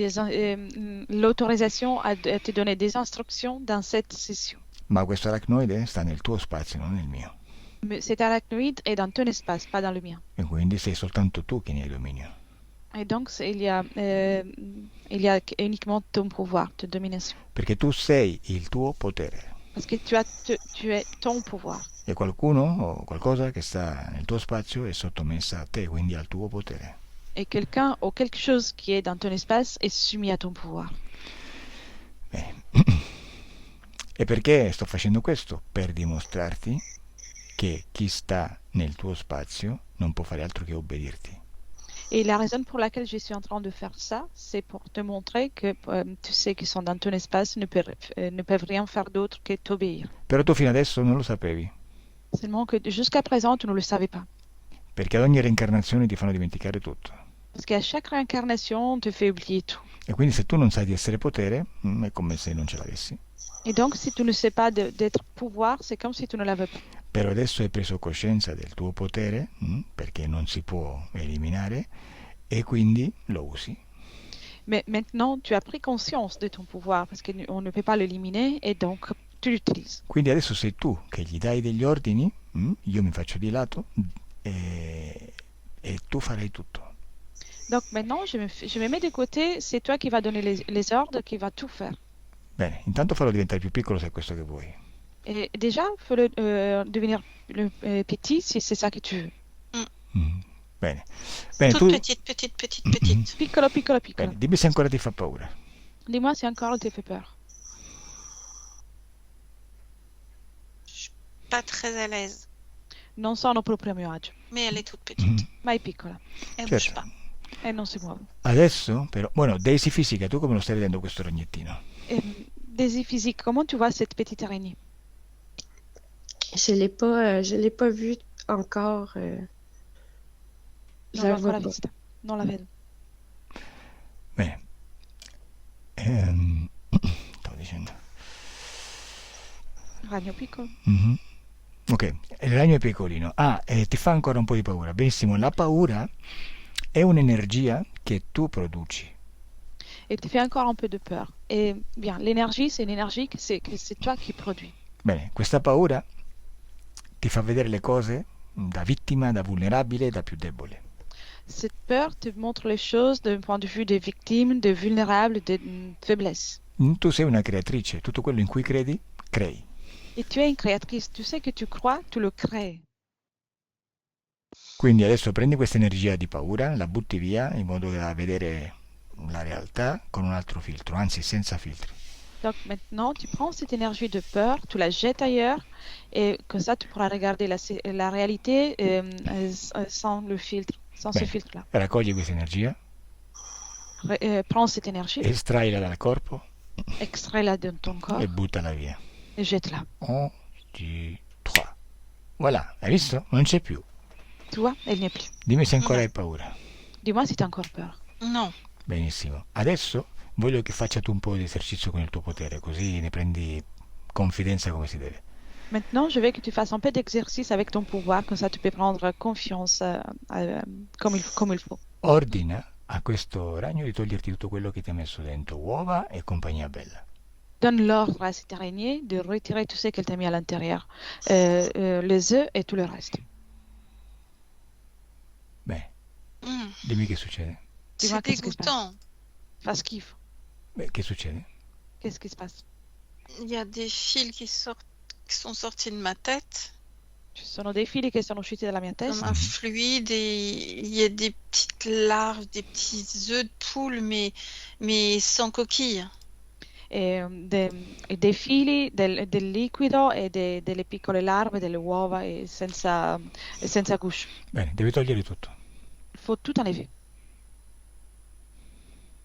[SPEAKER 3] l'autorisation à te donner des instructions dans cette session.
[SPEAKER 1] Ma questo arachnoide sta nel tuo spazio, non nel mio.
[SPEAKER 3] Mais cet arachnoïde est dans ton espace, pas dans le mien.
[SPEAKER 1] E quindi sei soltanto tu che ne hai dominio.
[SPEAKER 3] Et donc, il y a uniquement ton pouvoir, ta domination.
[SPEAKER 1] Perché tu sei il tuo potere.
[SPEAKER 3] Parce que tu es ton pouvoir.
[SPEAKER 1] E qualcuno o qualcosa che sta nel tuo spazio è sottomessa a te, quindi al tuo potere.
[SPEAKER 3] Et quelqu'un ou quelque chose qui est dans ton espace est soumis à ton pouvoir.
[SPEAKER 1] Bene. E perché sto facendo questo? Per dimostrarti che chi sta nel tuo spazio non può fare altro che obbedirti.
[SPEAKER 3] Et la raison pour laquelle je suis en train de faire ça, c'est pour te montrer que tous ceux qui sont dans ton espace ne peuvent rien faire d'autre que t'obéir.
[SPEAKER 1] Però tu fino adesso non lo sapevi,
[SPEAKER 3] Seulement que jusqu'à présent, tu ne le savais pas.
[SPEAKER 1] perché ad ogni reincarnazione ti fanno dimenticare tutto.
[SPEAKER 3] Parce qu'à chaque réincarnation, on te fait oublier tout.
[SPEAKER 1] E quindi se tu non sai di essere potere, è come se non ce l'avessi.
[SPEAKER 3] Et donc, si tu ne sais pas d'être pouvoir, c'est comme si tu ne l'avais pas.
[SPEAKER 1] Però adesso hai preso coscienza del tuo potere, perché non si può eliminare, e quindi lo usi.
[SPEAKER 3] Mais maintenant, tu as pris conscience de ton pouvoir parce qu'on ne peut pas l'éliminer et donc tu l'utilises.
[SPEAKER 1] Quindi adesso sei tu che gli dai degli ordini, io mi faccio di lato e tu farai tutto.
[SPEAKER 3] Donc maintenant, je me mets de côté, c'est toi qui vas donner les ordres, qui va tout faire.
[SPEAKER 1] Bene, intanto farlo diventare più piccolo se è questo che vuoi.
[SPEAKER 3] Et déjà, fais-le devenir petit si c'est ça que tu veux.
[SPEAKER 1] Mm. Bene. Bene,
[SPEAKER 4] Toute
[SPEAKER 1] tu
[SPEAKER 4] petite.
[SPEAKER 3] Piccolo, piccolo, piccolo.
[SPEAKER 1] bene, dimmi se ancora ti fa paura.
[SPEAKER 3] Dis-moi si encore te fait peur.
[SPEAKER 4] Pas très à l'aise,
[SPEAKER 3] Non sono proprio a mio agio,
[SPEAKER 4] mais elle est toute petite.
[SPEAKER 3] ma è piccola
[SPEAKER 4] Elle
[SPEAKER 1] Certo.
[SPEAKER 4] bouge pas.
[SPEAKER 3] e non si muove.
[SPEAKER 1] Adesso, però, bueno, Daisy Fisica, tu come lo stai vedendo questo ragnettino?
[SPEAKER 3] Daisy physique, comment tu vois cette petite araignée?
[SPEAKER 2] Je l'ai pas vu encore. Je
[SPEAKER 3] Non
[SPEAKER 2] la
[SPEAKER 3] l'ho
[SPEAKER 2] vois
[SPEAKER 3] ancora
[SPEAKER 2] pas.
[SPEAKER 3] vista, non la vedo.
[SPEAKER 1] Bene. Stavo dicendo.
[SPEAKER 3] Ragno piccolo?
[SPEAKER 1] Mhm. Ok, il ragno è piccolino. Ti fa ancora un po' di paura. Benissimo, la paura è un'energia che tu produci.
[SPEAKER 3] Et tu fais encore un peu de peur. Et bien, l'énergie, c'est une énergie que c'est toi qui produis.
[SPEAKER 1] Bene, questa paura ti fa vedere le cose da vittima, da vulnerabile, da più debole.
[SPEAKER 3] Cette peur te montre les choses d'un point de vue des victimes, de vulnérables, de faiblesse.
[SPEAKER 1] Tu sei una creatrice, tutto quello in cui credi, crei.
[SPEAKER 3] Et tu es une créatrice. Tu sais que tu crois, tu le crées.
[SPEAKER 1] Quindi adesso prendi questa energia di paura, la butti via in modo da vedere la realtà con un altro filtro, anzi senza filtri.
[SPEAKER 3] Donc maintenant, tu prends cette énergie de peur, tu la jettes ailleurs, et comme ça, tu pourras regarder la réalité sans le filtre, sans ce
[SPEAKER 1] Bene,
[SPEAKER 3] filtre-là.
[SPEAKER 1] raccogli questa energia,
[SPEAKER 3] Prends cette énergie,
[SPEAKER 1] estraila dal corpo
[SPEAKER 3] extrais-la de ton corps
[SPEAKER 1] e buttala via.
[SPEAKER 3] et jette-la.
[SPEAKER 1] 1, 2, 3. Voilà, hai visto? Non c'è più.
[SPEAKER 3] Tu vois, elle n'est plus.
[SPEAKER 1] Dimmi se ancora hai paura.
[SPEAKER 3] Dis-moi si tu as encore peur.
[SPEAKER 4] Non.
[SPEAKER 1] Benissimo. Adesso voglio che faccia tu un po' di esercizio con il tuo potere, così ne prendi confidenza come si deve.
[SPEAKER 3] Maintenant, je veux que tu fasses un peu d'exercice avec ton pouvoir, comme ça tu peux prendre confiance comme il faut.
[SPEAKER 1] Ordina a questo ragno di toglierti tutto quello che ti ha messo dentro, uova e compagnia bella.
[SPEAKER 3] Donne l'ordre à cette araignée de retirer tout ce qu'elle t'a mis à l'intérieur, les œufs et tout le reste.
[SPEAKER 1] Bene,
[SPEAKER 4] Mm.
[SPEAKER 1] dimmi che succede.
[SPEAKER 3] Dis-moi
[SPEAKER 4] C'est
[SPEAKER 3] qu'est-ce qui se passe.
[SPEAKER 4] dégoûtant.
[SPEAKER 3] Fais kiff.
[SPEAKER 1] Beh, che succede?
[SPEAKER 3] Qu'est-ce qui se passe?
[SPEAKER 4] Il y a des fils qui sont sortis de ma tête,
[SPEAKER 3] Ci sono dei fili che sono usciti dalla mia
[SPEAKER 4] comme
[SPEAKER 3] testa,
[SPEAKER 4] un fluide, et il y a des petites larves, des petits œufs de poule, mais sans coquille.
[SPEAKER 3] e dei fili del liquido e delle piccole larve, delle uova e senza guscio.
[SPEAKER 1] Bene, devi togliere tutto.
[SPEAKER 3] Il faut tout enlever.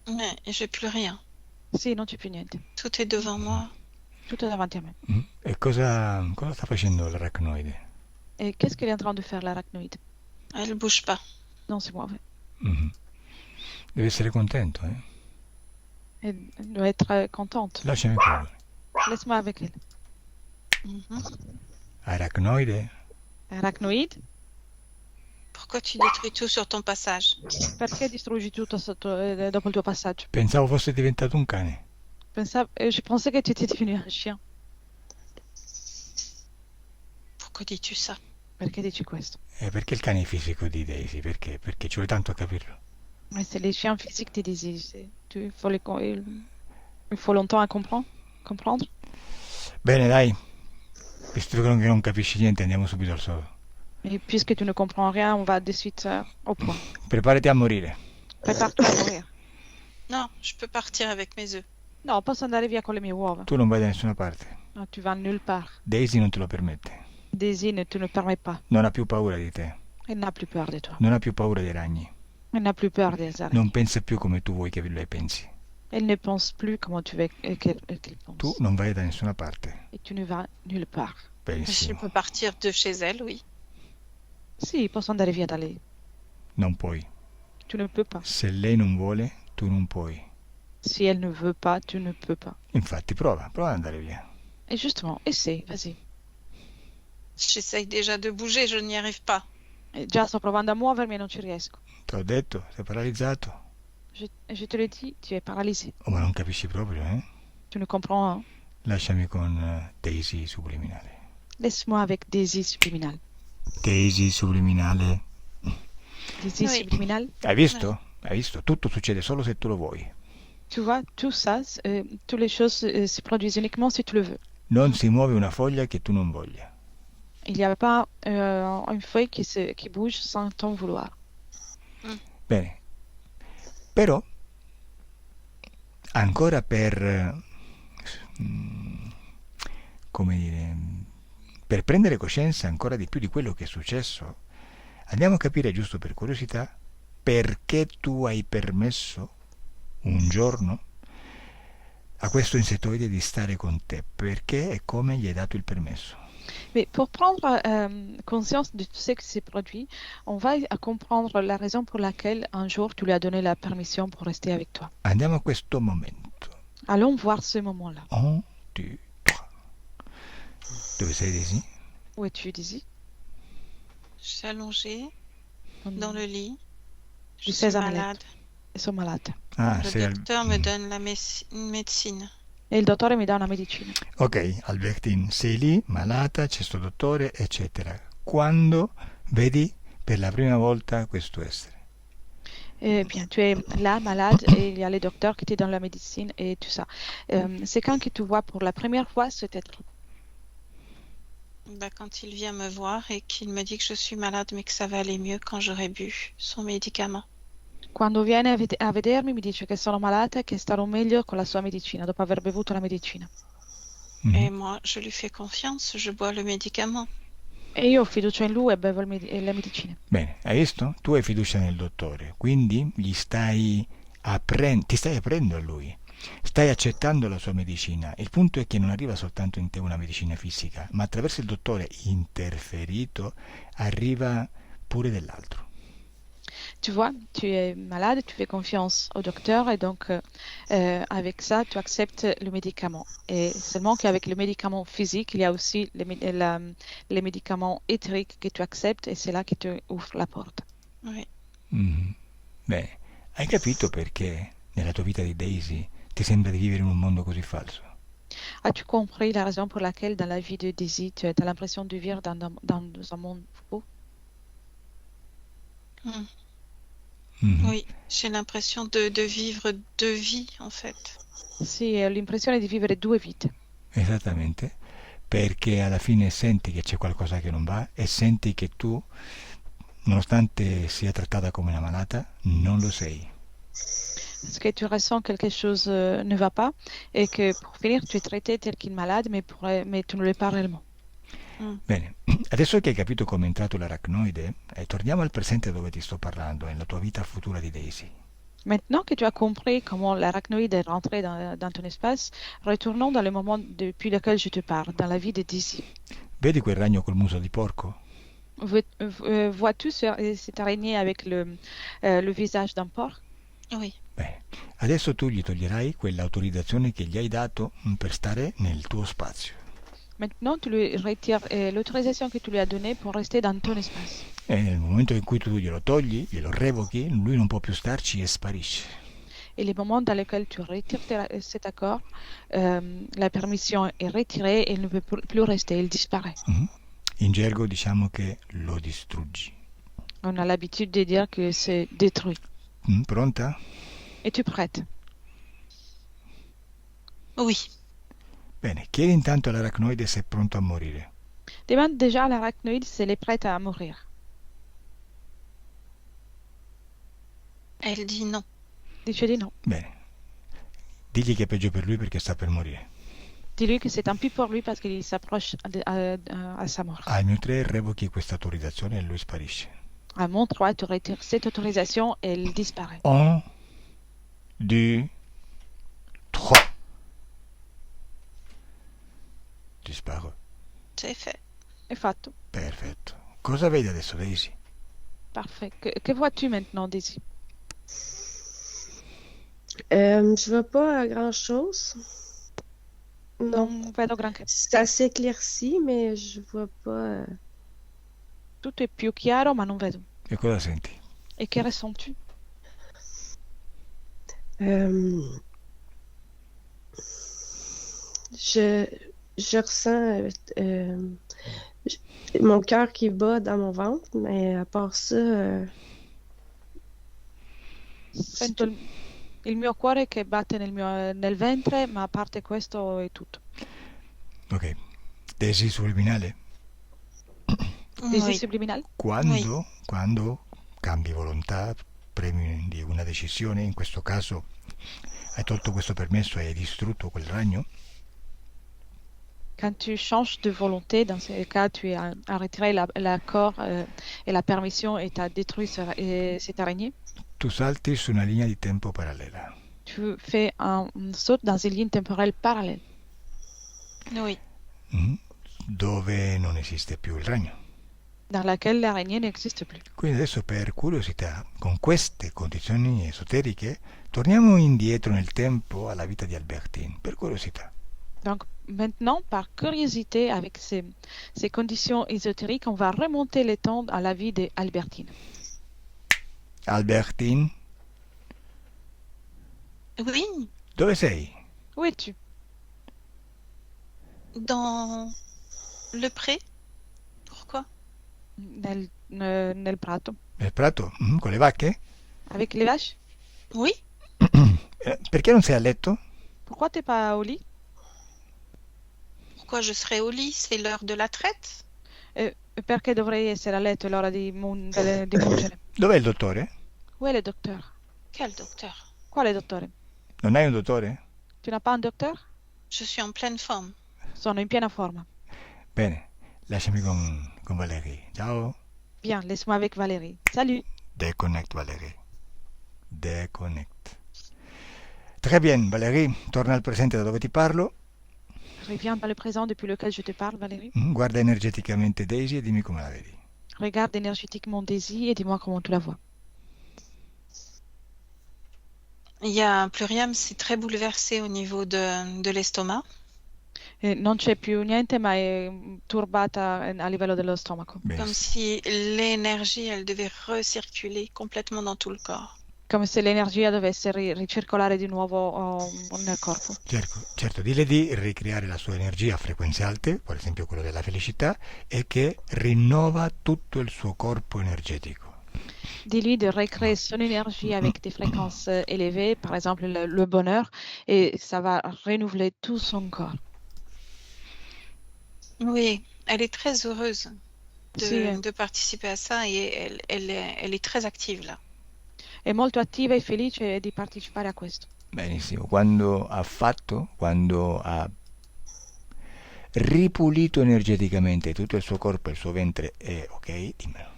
[SPEAKER 4] Ouais, et j'ai plus rien.
[SPEAKER 3] Sì, non c'è più niente.
[SPEAKER 4] Tout est devant moi.
[SPEAKER 3] Tutto è davanti a me.
[SPEAKER 1] E cosa sta facendo l'aracnoide?
[SPEAKER 3] Et qu'est-ce qu'elle est en train de faire, l'arachnoïde?
[SPEAKER 4] Elle bouge pas.
[SPEAKER 3] Non si muove.
[SPEAKER 1] Mhm. Devi essere contento, eh?
[SPEAKER 3] Elle doit être contente.
[SPEAKER 1] Lasciami parlare.
[SPEAKER 3] Laisse-moi avec elle.
[SPEAKER 4] Mhm.
[SPEAKER 1] Aracnoide?
[SPEAKER 3] Arachnoïde,
[SPEAKER 4] Pourquoi tu détruis tout sur ton passage?
[SPEAKER 3] perché distruggi tutto dopo il tuo passaggio?
[SPEAKER 1] Pensavo fosse diventato un cane.
[SPEAKER 3] Je pensais que tu étais devenu un chien.
[SPEAKER 4] Pourquoi dis-tu ça?
[SPEAKER 3] Perché dici questo?
[SPEAKER 1] Perché il cane è fisico di Daisy? Perché? Perché ci vuole tanto a capirlo.
[SPEAKER 3] Mais c'est les chiens physiques qui disent. Il faut longtemps à comprendre.
[SPEAKER 1] Bene, dai. Visto che non capisci niente, andiamo subito al sodo.
[SPEAKER 3] Et puisque tu ne comprends rien, on va de suite au point.
[SPEAKER 1] Preparati a morire.
[SPEAKER 3] Prépare-toi à mourir.
[SPEAKER 4] Non, je peux partir avec mes œufs.
[SPEAKER 3] No, posso andare via con le mie uova.
[SPEAKER 1] Tu non vai da nessuna parte.
[SPEAKER 3] No, tu vas nulle part.
[SPEAKER 1] Daisy non te lo permette.
[SPEAKER 3] Daisy ne te le permet pas.
[SPEAKER 1] Non ha più paura di te.
[SPEAKER 3] Elle n'a plus peur de toi.
[SPEAKER 1] Non ha più paura dei ragni.
[SPEAKER 3] Elle n'a plus peur des araignées.
[SPEAKER 1] Non pensa più come tu vuoi che lei pensi.
[SPEAKER 3] Elle ne pense plus comment tu veux qu'elle pense.
[SPEAKER 1] Tu non vai da nessuna parte.
[SPEAKER 3] Et tu ne vas nulle part.
[SPEAKER 4] Je
[SPEAKER 1] Benissimo.
[SPEAKER 4] peux partir de chez elle, oui.
[SPEAKER 3] Sì, posso andare via da lei.
[SPEAKER 1] Non puoi.
[SPEAKER 3] tu ne peux pas.
[SPEAKER 1] Se lei non vuole, tu non puoi.
[SPEAKER 3] Si elle ne veut pas, tu ne peux pas.
[SPEAKER 1] Infatti prova ad andare via.
[SPEAKER 3] Et justement, essaie, vas-y.
[SPEAKER 4] J'essaye déjà de bouger, je n'y arrive pas.
[SPEAKER 3] Già sto provando a muovermi e non ci riesco.
[SPEAKER 1] Te l'ho detto, sei paralizzato.
[SPEAKER 3] Je te l'ai dit, tu es paralysé.
[SPEAKER 1] Oh, ma non capisci proprio, eh?
[SPEAKER 3] Tu ne comprends, hein?
[SPEAKER 1] Lasciami con Daisy subliminale.
[SPEAKER 3] Laisse-moi avec Daisy subliminal.
[SPEAKER 1] Daisy subliminale.
[SPEAKER 3] Daisy
[SPEAKER 4] Oui.
[SPEAKER 3] subliminal.
[SPEAKER 1] Hai visto? Hai visto? Tutto succede solo se tu lo vuoi.
[SPEAKER 3] Tu vois, tout ça, toutes les choses se produisent uniquement si tu le veux.
[SPEAKER 1] Non si muove una foglia che tu non voglia.
[SPEAKER 3] Il n'y a pas une feuille qui bouge sans ton vouloir.
[SPEAKER 1] Bene. Però, ancora per, come dire, per prendere coscienza ancora di più di quello che è successo, andiamo a capire, giusto per curiosità, perché tu hai permesso un giorno a questo insettoide di stare con te, perché e come gli hai dato il permesso.
[SPEAKER 3] Mais pour prendre conscience de tout ce qui s'est produit, on va comprendre la raison pour laquelle un jour tu lui as donné la permission pour rester avec toi.
[SPEAKER 1] Andiamo a questo momento.
[SPEAKER 3] Allons voir ce moment-là.
[SPEAKER 1] 1, 2, 3. Dove sei, Daisy?
[SPEAKER 3] Où es-tu, Daisy?
[SPEAKER 4] Je suis allongée dans le lit. Je
[SPEAKER 3] Du
[SPEAKER 4] suis
[SPEAKER 3] sésame
[SPEAKER 4] malade.
[SPEAKER 3] Ils sont malades.
[SPEAKER 1] Ah,
[SPEAKER 4] Le
[SPEAKER 1] sei
[SPEAKER 4] docteur me donne une médecine.
[SPEAKER 3] E il dottore mi dà una medicina.
[SPEAKER 1] Ok, Albertine, sei lì, malata, c'è sto dottore, eccetera. Quando vedi per la prima volta questo essere?
[SPEAKER 3] Eh bien, tu es là, malade, et il y a les docteurs qui te donnent la médecine et tout ça. C'est quand que tu vois pour la première fois cet être?
[SPEAKER 4] Bah, quand il vient me voir et qu'il me dit que je suis malade mais que ça va aller mieux quand j'aurai bu son médicament.
[SPEAKER 3] Quando viene a vedermi mi dice che sono malata e che starò meglio con la sua medicina, dopo aver bevuto la medicina.
[SPEAKER 4] Et moi, je lui fais confiance, je bois le médicament.
[SPEAKER 3] E io ho fiducia in lui e bevo le medicine.
[SPEAKER 1] Bene, hai visto? Tu hai fiducia nel dottore, quindi ti stai aprendo a lui, stai accettando la sua medicina. Il punto è che non arriva soltanto in te una medicina fisica, ma attraverso il dottore interferito arriva pure dell'altro.
[SPEAKER 3] Tu vois, tu es malade, tu fais confiance au docteur et donc avec ça, tu acceptes le médicament. Et seulement qu'avec le médicament physique, il y a aussi les médicaments éthériques que tu acceptes et c'est là que tu ouvres la porte.
[SPEAKER 4] Oui.
[SPEAKER 1] Bene, hai capito perché nella tua vita di Daisy ti sembra di vivere in un mondo così falso?
[SPEAKER 3] As-tu compris la raison pour laquelle dans la vie de Daisy, tu as l'impression de vivre dans un monde faux?
[SPEAKER 4] Oui, j'ai l'impression de vivre deux vies en fait.
[SPEAKER 3] Sì, ho l'impressione di vivere due vite.
[SPEAKER 1] Esattamente, perché alla fine senti che c'è qualcosa che non va e senti che tu, nonostante sia trattata come una malata, non lo sei.
[SPEAKER 3] Parce que tu ressens quelque chose ne va pas et que pour finir, tu es traité tel qu'une malade, mais tu ne l'es pas réellement.
[SPEAKER 1] Bene, adesso che hai capito come è entrato l'arachnoide, torniamo al presente dove ti sto parlando, nella tua vita futura di Daisy.
[SPEAKER 3] Maintenant que tu as compris comment l'arachnoïde est rentré dans ton espace, retournons dans le moment depuis lequel je te parle, dans la vie de Daisy.
[SPEAKER 1] Vedi quel ragno col muso di porco?
[SPEAKER 3] Vois-tu cette araignée avec le visage d'un porc?
[SPEAKER 4] Oui.
[SPEAKER 1] Bene, adesso tu gli toglierai quell'autorizzazione che gli hai dato per stare nel tuo spazio.
[SPEAKER 3] Maintenant, tu lui retires l'autorisation que tu lui as donnée pour rester dans ton espace.
[SPEAKER 1] E nel momento in cui tu glielo togli, glielo revochi, lui non può più starci e sparisce.
[SPEAKER 3] Et les moments dans lesquels tu retires cet accord, la permission est retirée et il ne peut plus rester, il disparaît.
[SPEAKER 1] In gergo diciamo che lo distruggi.
[SPEAKER 3] On a l'habitude de dire que c'est détruit.
[SPEAKER 1] Pronta?
[SPEAKER 3] Es-tu prête?
[SPEAKER 4] Oui.
[SPEAKER 1] Bene, chiedi intanto all'arachnoide se è pronto a morire.
[SPEAKER 3] Demande déjà à l'arachnoïde si elle est prête à mourir.
[SPEAKER 4] Elle dit non.
[SPEAKER 3] Dice di no.
[SPEAKER 1] Bene, digli che è peggio per lui perché sta per morire.
[SPEAKER 3] Dis-lui que c'est tant pis pour lui parce qu'il s'approche à sa mort.
[SPEAKER 1] Al mio 3 revochi questa autorizzazione e lui sparisce.
[SPEAKER 3] À mon 3, tu retires cette autorisation et elle disparaît.
[SPEAKER 1] 1, 2, 3. Disparo.
[SPEAKER 4] C'est fait.
[SPEAKER 3] È fatto.
[SPEAKER 1] Perfetto. Cosa vedi adesso, Daisy?
[SPEAKER 3] Parfait. Que vois-tu maintenant, Daisy?
[SPEAKER 2] Je vois pas grand-chose. Non,
[SPEAKER 3] Non vedo granché.
[SPEAKER 2] ça s'éclaircit, mais je vois pas.
[SPEAKER 3] Tutto è più chiaro, ma non vedo.
[SPEAKER 1] E cosa senti?
[SPEAKER 3] E che ressens-tu?
[SPEAKER 2] Euh, je ressens mon cœur qui bat dans mon ventre, mais à part ça, c'est
[SPEAKER 3] Sento
[SPEAKER 2] tout.
[SPEAKER 3] il mio cuore che batte nel ventre, ma a parte questo è tutto.
[SPEAKER 1] Ok. Tesi subliminale.
[SPEAKER 3] Désir
[SPEAKER 4] Oui,
[SPEAKER 3] subliminal?
[SPEAKER 4] oui.
[SPEAKER 1] Quando cambi volontà, premi una decisione, in questo caso hai tolto questo permesso e hai distrutto quel ragno,
[SPEAKER 3] Quand tu changes de volonté, dans ce cas, tu as retiré l'accord et la permission et tu as détruit cette araignée.
[SPEAKER 1] tu salti su una linea di tempo parallela.
[SPEAKER 3] Tu fais un saut dans une ligne temporelle parallèle
[SPEAKER 4] Oui.
[SPEAKER 1] Dove non esiste più il ragno.
[SPEAKER 3] dans laquelle l'araignée n'existe plus.
[SPEAKER 1] Quindi adesso per curiosità, con queste condizioni esoteriche, torniamo indietro nel tempo alla vita di Albertine, per curiosità.
[SPEAKER 3] Donc maintenant, par curiosité, avec ces conditions ésotériques, on va remonter les temps à la vie d'Albertine.
[SPEAKER 1] Albertine,
[SPEAKER 4] Oui,
[SPEAKER 1] dove sei?
[SPEAKER 3] Où es-tu?
[SPEAKER 4] dans le pré. Pourquoi?
[SPEAKER 3] Nel prato.
[SPEAKER 1] Nel prato? Con le vacche?
[SPEAKER 3] Avec les vaches?
[SPEAKER 4] Oui,
[SPEAKER 1] Perché non sei a letto?
[SPEAKER 3] Pourquoi t'es pas au lit?
[SPEAKER 4] pourquoi je serais au lit? C'est l'heure de la traite.
[SPEAKER 3] Perché dovrei essere a letto? È l'ora di mungere.
[SPEAKER 1] Dov'è il dottore?
[SPEAKER 3] Où est le docteur?
[SPEAKER 4] Quel docteur?
[SPEAKER 3] Quale dottore?
[SPEAKER 1] Non hai un dottore?
[SPEAKER 3] Tu n'as pas un docteur?
[SPEAKER 4] Je suis en pleine forme.
[SPEAKER 3] Sono in piena forma.
[SPEAKER 1] Bene, lasciami con Valérie. Ciao.
[SPEAKER 3] Bien, laisse-moi avec Valérie. Salut!
[SPEAKER 1] Déconnecte, Valérie. Déconnecte. Très bien, Valérie, torna al presente da dove ti parlo.
[SPEAKER 3] Reviens dans le présent depuis lequel je te parle, Valérie.
[SPEAKER 1] Guarda energeticamente Daisy e dimmi come la vedi.
[SPEAKER 3] Regarde énergétiquement Daisy et dis-moi comment tu la vois.
[SPEAKER 4] Il y a un plurium, c'est très bouleversé au niveau de l'estomac.
[SPEAKER 3] Non c'è più niente, ma è turbata a livello dello stomaco.
[SPEAKER 4] Comme
[SPEAKER 1] Benissimo.
[SPEAKER 4] si l'énergie, elle devait recirculer complètement dans tout le corps.
[SPEAKER 3] Come se l'energia dovesse ricircolare di nuovo nel corpo.
[SPEAKER 1] Certo, dile di ricreare la sua energia a frequenze alte, per esempio quello della felicità, e che rinnova tutto il suo corpo energetico.
[SPEAKER 3] Dis-lui de recréer son énergie avec des fréquences élevées, par exemple le bonheur, et ça va renouveler tout son corps.
[SPEAKER 4] Oui, elle est très heureuse
[SPEAKER 3] Sì,
[SPEAKER 4] de participer à ça et elle est très active là.
[SPEAKER 3] è molto attiva e felice di partecipare a questo.
[SPEAKER 1] Benissimo, quando ha ripulito energeticamente tutto il suo corpo e il suo ventre è ok, dimmelo.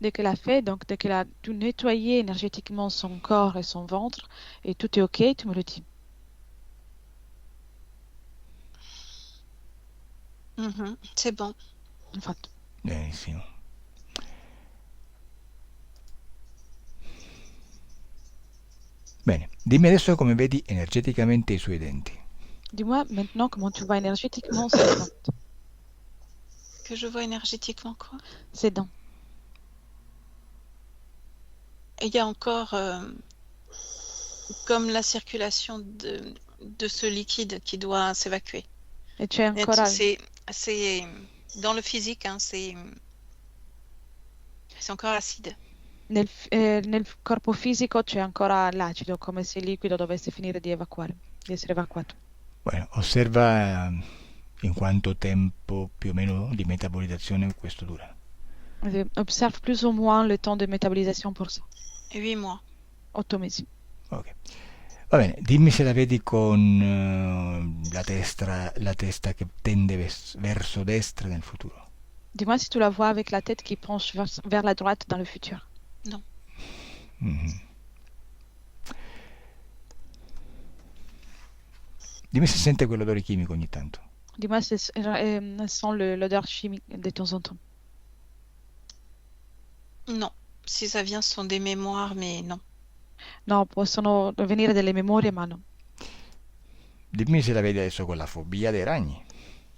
[SPEAKER 3] Dès qu'elle a fait, donc dès qu'elle a tout nettoyé énergétiquement son corps et son ventre, et tout est ok, tu me le dis.
[SPEAKER 4] C'est bon.
[SPEAKER 3] Infatti.
[SPEAKER 1] Benissimo. Bene, dimmi adesso come vedi energeticamente i suoi denti.
[SPEAKER 3] Dis-moi maintenant comment tu vois énergétiquement ses dents.
[SPEAKER 4] Que je vois énergétiquement quoi?
[SPEAKER 3] Ses dents.
[SPEAKER 4] Et il y a encore comme la circulation de ce liquide qui doit s'évacuer.
[SPEAKER 3] E c'è ancora,
[SPEAKER 4] C'est dans le physique, hein, c'est encore acide.
[SPEAKER 3] nel corpo fisico c'è ancora l'acido, come se il liquido dovesse finire di essere evacuato.
[SPEAKER 1] Bueno, osserva in quanto tempo più o meno di metabolizzazione questo dura.
[SPEAKER 3] Observe plus ou moins le temps de métabolisation pour ça.
[SPEAKER 4] 8 mois.
[SPEAKER 3] 8 mesi.
[SPEAKER 1] Ok. Va bene, dimmi se la vedi con la testa che tende verso destra nel futuro.
[SPEAKER 3] Dis-moi si tu la vois avec la tête qui penche vers la droite dans le futur.
[SPEAKER 4] Non.
[SPEAKER 1] Mhm. Dimmi se sente quell'odore chimico ogni tanto.
[SPEAKER 3] Dis-moi si elle sent l'odeur chimique de temps en temps.
[SPEAKER 4] Non. Si ça vient, ce sont des mémoires, mais non.
[SPEAKER 3] No, possono venire delle memorie, ma no.
[SPEAKER 1] Dimmi se la vedi adesso con la fobia dei ragni.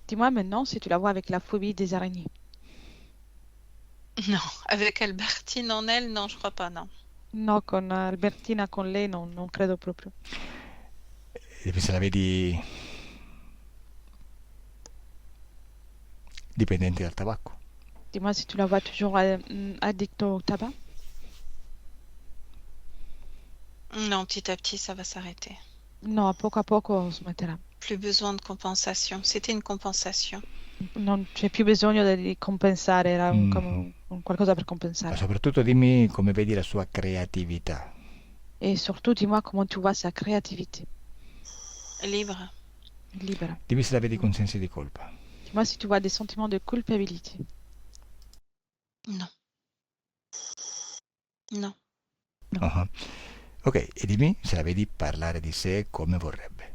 [SPEAKER 3] Dis-moi maintenant si tu la vois avec la phobie des araignées.
[SPEAKER 4] Non, avec Albertine en elle, non, je crois pas, non.
[SPEAKER 3] No, con Albertina, con lei non credo proprio.
[SPEAKER 1] Dimmi se la vedi dipendente dal tabacco.
[SPEAKER 3] Dis-moi si tu la vois toujours addict au tabac.
[SPEAKER 4] Non, petit à petit, ça va s'arrêter.
[SPEAKER 3] No, a poco smetterà.
[SPEAKER 4] Plus besoin de compensation. C'était une compensation.
[SPEAKER 3] Non c'è più bisogno di compensare, era come
[SPEAKER 1] Mhm.
[SPEAKER 3] un qualcosa per
[SPEAKER 1] Ma
[SPEAKER 3] compensare.
[SPEAKER 1] soprattutto dimmi come vedi la sua creatività.
[SPEAKER 3] Et surtout, dis-moi comment tu vois sa créativité
[SPEAKER 4] Libre.
[SPEAKER 3] libera.
[SPEAKER 1] Dimmi se la vedi con sensi di colpa.
[SPEAKER 3] Dis-moi si tu vois des sentiments de culpabilité.
[SPEAKER 4] Non. Non.
[SPEAKER 1] Ah. Ok, e dimmi se la vedi parlare di sé come vorrebbe.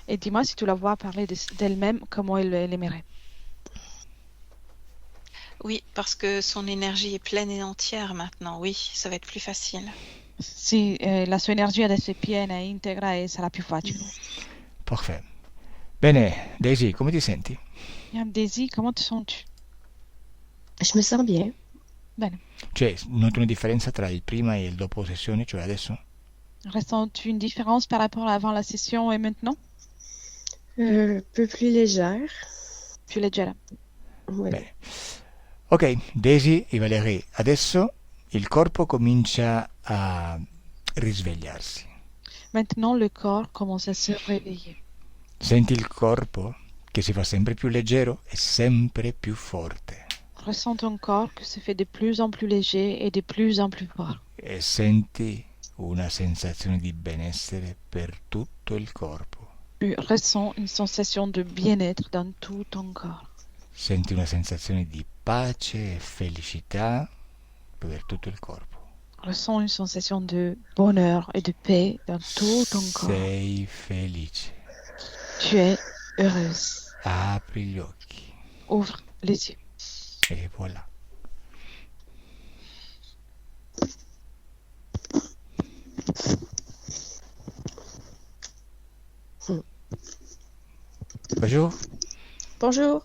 [SPEAKER 3] Et dis-moi si tu la vois parler d'elle-même, comment elle aimerait.
[SPEAKER 4] Oui, parce que son énergie est pleine et entière maintenant. Oui, ça va être plus facile.
[SPEAKER 3] Sì, la sua energia adesso è piena, è integra e sarà più facile.
[SPEAKER 1] Parfait. Bene, Daisy, come ti senti?
[SPEAKER 3] Daisy, comment te sens-tu?
[SPEAKER 2] Je me sens bien.
[SPEAKER 3] Bene.
[SPEAKER 1] Cioè, noti una differenza tra il prima e il dopo sessione, cioè adesso?
[SPEAKER 3] Ressens-tu une différence par rapport à avant la session et maintenant?
[SPEAKER 2] Un peu plus légère.
[SPEAKER 3] Più leggera.
[SPEAKER 2] Oui.
[SPEAKER 1] Bene. Ok, Daisy e Valerie, adesso il corpo comincia a risvegliarsi.
[SPEAKER 3] Maintenant, le corps commence à se réveiller.
[SPEAKER 1] Senti il corpo che si fa sempre più leggero e sempre più forte.
[SPEAKER 3] Ressens ton corps que se fait de plus en plus léger et de plus en plus fort.
[SPEAKER 1] E senti una sensazione di benessere per tutto il corpo.
[SPEAKER 3] Tu ressens une sensation de bien-être dans tout ton corps.
[SPEAKER 1] Senti una sensazione di pace e felicità per tutto il corpo.
[SPEAKER 3] Ressens une sensation de bonheur et de paix dans tout ton corps.
[SPEAKER 1] Sei felice.
[SPEAKER 3] Tu es heureuse.
[SPEAKER 1] Apri gli occhi.
[SPEAKER 3] Ouvre les yeux.
[SPEAKER 1] E voilà. Bonjour.
[SPEAKER 2] Bonjour.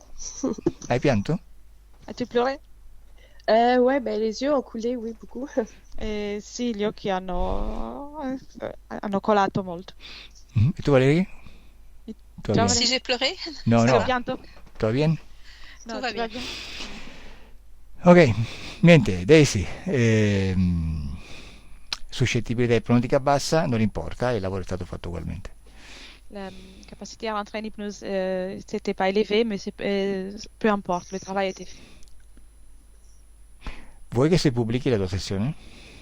[SPEAKER 1] Hai pianto?
[SPEAKER 3] As-tu pleuré?
[SPEAKER 2] Ouais, ben les yeux ont coulé, oui, beaucoup.
[SPEAKER 3] Sì, gli occhi hanno colato molto.
[SPEAKER 1] E tu Valerie? Tout
[SPEAKER 3] Ciao
[SPEAKER 1] va bien?
[SPEAKER 4] Si j'ai pleuré,
[SPEAKER 1] No,
[SPEAKER 4] ça
[SPEAKER 1] no.
[SPEAKER 4] va?
[SPEAKER 3] pianto?
[SPEAKER 1] Tout va bien?
[SPEAKER 3] No,
[SPEAKER 4] Tout va
[SPEAKER 3] tu
[SPEAKER 4] bien.
[SPEAKER 3] vas bien?
[SPEAKER 1] Ok, niente, Daisy. Suscettibilità e prontica bassa, non importa, il lavoro è stato fatto ugualmente.
[SPEAKER 3] La capacité à rentrer en hypnose, c'était pas élevé, mais peu importe, le travail a été fait.
[SPEAKER 1] Vuoi che si pubblichi la tua sessione?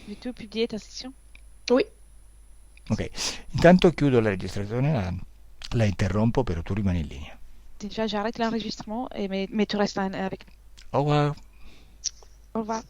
[SPEAKER 3] Veux-tu publier ta session?
[SPEAKER 2] Oui.
[SPEAKER 1] Ok, intanto chiudo la registrazione, la interrompo, però tu rimani in linea.
[SPEAKER 3] Déjà, j'arrête l'enregistrement, mais tu restes avec nous.
[SPEAKER 1] Au revoir.
[SPEAKER 3] Au revoir.